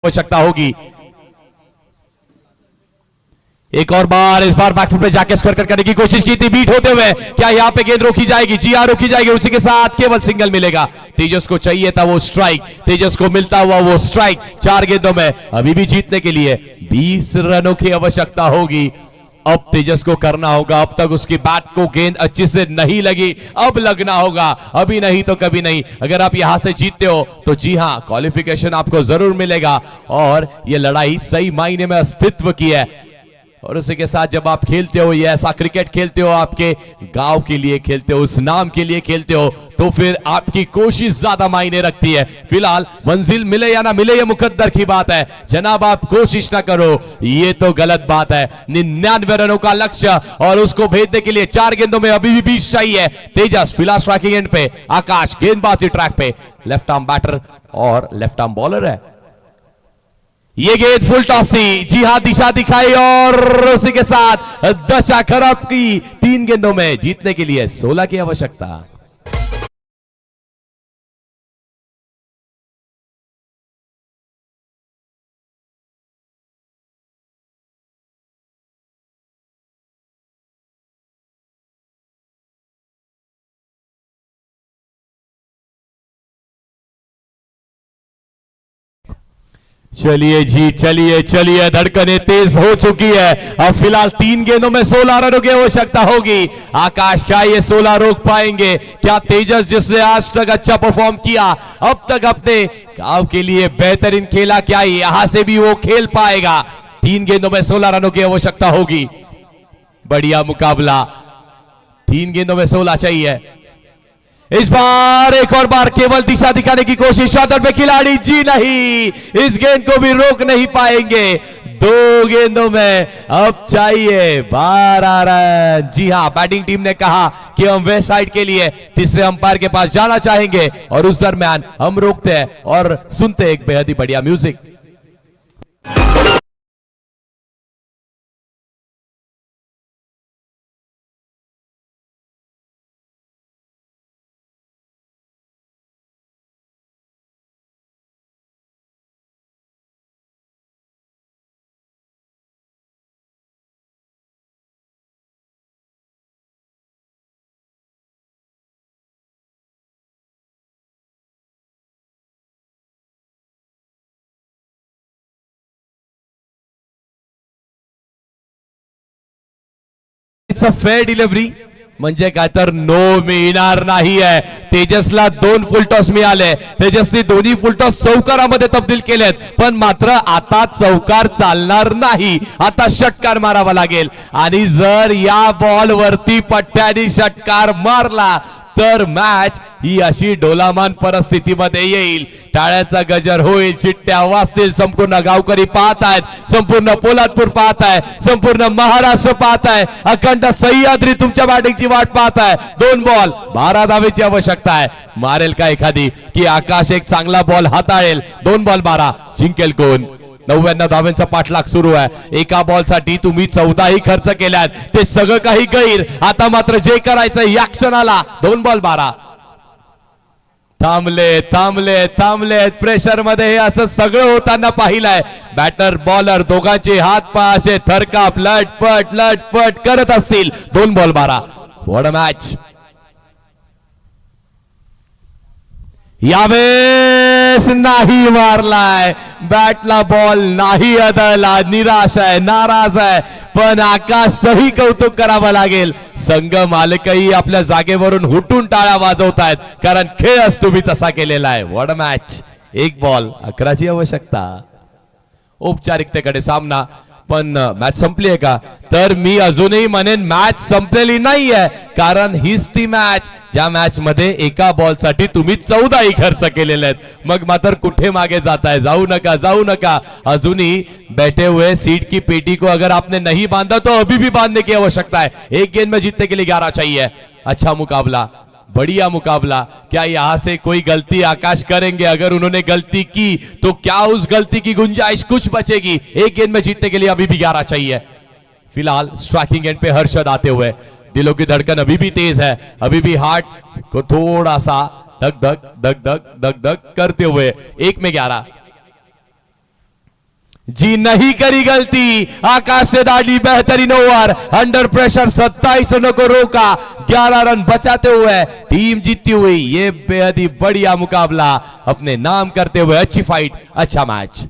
आवश्यकता होगी। एक और बार, इस बार बैकफुट पे जाके स्कोर करने की कोशिश की थी बीट होते हुए। क्या यहां पे गेंद रोकी जाएगी? जी हां, रोकी जाएगी। उसी के साथ केवल सिंगल मिलेगा। तेजस को चाहिए था वो स्ट्राइक, तेजस को मिलता हुआ वो स्ट्राइक। 4 गेंदों में अभी भी जीतने के लिए 20 रनों की आवश्यकता होगी। अब तेजस को करना होगा। अब तक उसकी बैट को गेंद अच्छी से नहीं लगी, अब लगना होगा। अभी नहीं तो कभी नहीं। अगर आप यहां से जीतते हो तो जी हां, क्वालिफिकेशन आपको जरूर मिलेगा और यह लड़ाई सही मायने में अस्तित्व की है। और उसी के साथ जब आप खेलते हो, ये ऐसा क्रिकेट खेलते हो, आपके गांव के लिए खेलते हो, उस नाम के लिए खेलते हो, तो फिर आपकी कोशिश ज्यादा मायने रखती है। फिलहाल मंजिल मिले या ना मिले ये मुकद्दर की बात है। जनाब आप कोशिश ना करो, ये तो गलत बात है। 99 रनों का लक्ष्य और उसको भेजने के लिए 4 गेंदों में अभी भी 20 चाहिए। तेजस फिलहाल स्ट्राइकिंग एंड पे, आकाश गेंदबाजी ट्रैक पे, लेफ्ट आर्म बैटर और लेफ्ट आर्म बॉलर है। ये गेंद फुल टॉस थी, जी हां, दिशा दिखाई और उसी के साथ दशा खराब की। 3 गेंदों में जीतने के लिए 16 की आवश्यकता। चलिए जी, चलिए चलिए, धड़कनें तेज हो चुकी है। अब फिलहाल 3 गेंदों में 16 रनों की आवश्यकता होगी। आकाश क्या ये 16 रोक पाएंगे? क्या तेजस जिसने आज तक अच्छा परफॉर्म किया, अब तक अपने गांव के लिए बेहतरीन खेला, क्या यहां से भी वो खेल पाएगा? 3 गेंदों में 16 रनों की आवश्यकता होगी। बढ़िया मुकाबला। 3 गेंदों में 16 चाहिए। इस बार एक और बार केवल दिशा दिखाने की कोशिश, शॉट पे खिलाड़ी, जी नहीं, इस गेंद को भी रोक नहीं पाएंगे। 2 गेंदों में अब चाहिए 12 रन। जी हां, बैटिंग टीम ने कहा कि हम वेस्ट साइड के लिए तीसरे अंपायर के पास जाना चाहेंगे और उस दरमियान हम रोकते हैं और सुनते एक बेहद ही बढ़िया music. It's a fair delivery. म्हणजे काय तर नो मिळणार नाही आहे. तेजसला 2 फुलटॉस मिळाले. तेजसने दोन्ही फुलटॉस चौकारामध्ये तब्दील केलेत. पण मात्र आता चौकार चालणार नाही. आता षटकार मारावा लागेल. आणि जर या बॉल वरती पट्ट्याने षटकार मारला तर मॅच ही अशी डोलामान परिस्थितीमध्ये येईल. टाळ्याचा गजर होईल, चिट्ट्या वाजतील. संपूर्ण गावकरी पाहत आहेत, संपूर्ण पोलादपूर पाहत आहे, संपूर्ण महाराष्ट्र पाहत आहे, अखंड सह्याद्री तुमच्या बॅटिंगची वाट पाहत आहे. 2 बॉल 12 धावेची आवश्यकता आहे. मारेल का एखादी की आकाश एक चांगला बॉल हाताळेल. 2 बॉल 12 जिंकेल कोण? 99 धावांचा पाठलाग सुरू आहे. एका बॉल साठी तुम्ही 14 खर्च केल्यात. ते सगळं काही गैर. आता मात्र जे करायचं या क्षणाला 2 बॉल 12. थांबले थांबले थांबले प्रेशर मध्ये हे असं सगळं होताना पाहिलंय. बॅटर बॉलर दोघांचे हात पाय असे थरकाप लटपट करत असतील. 2 बॉल 12. What a match. यावेळेस नाही मारलाय. बॅटला बॉल नाही आदळला. निराश आहे, नाराज आहे. पण आकाशचंही कौतुक करावं लागेल. संघ मालकही आपल्या जागेवरून हुटून टाळ्या वाजवतायत, कारण खेळच तुम्ही तसा केलेला आहे. What a match. 1 बॉल 11ची आवश्यकता. औपचारिकतेकडे सामना. पण मॅच संपली आहे का? तर मी अजूनही म्हणेन मॅच संपलेली नाहीये. कारण हीच ती मॅच ज्या मॅच मध्ये एका बॉल साठी तुम्ही 14 खर्च केलेले आहेत. मग मात्र कुठे मागे जाताय? जाऊ नका, जाऊ नका. अजूनही बैठे हुए सीट की पेटी को अगर आपने नहीं बांधा तो अभी भी बांधने की आवश्यकता है. 1 गेंद में जीतने के लिए 11 चाहिए. अच्छा मुकाबला, बढ़िया मुकाबला. क्या यहां से कोई गलती आकाश करेंगे? अगर उन्होंने गलती की तो क्या उस गलती की गुंजाइश कुछ बचेगी? 1 गेंद में जीतने के लिए अभी भी 11 चाहिए. फिलहाल स्ट्राइकिंग एंड पे हर्षद आते हुए. दिलों की धड़कन अभी भी तेज है. अभी भी हार्ट को थोड़ा सा धक धक धक धक धक धक करते हुए. 1 में 11. जी नहीं करी गलती. आकाश से डाली बेहतरीन ओवर. अंडर प्रेशर 27 रनों को रोका. 11 रन बचाते हुए टीम जीतती हुई. ये बेहद ही बढ़िया मुकाबला अपने नाम करते हुए. अच्छी फाइट, अच्छा मैच.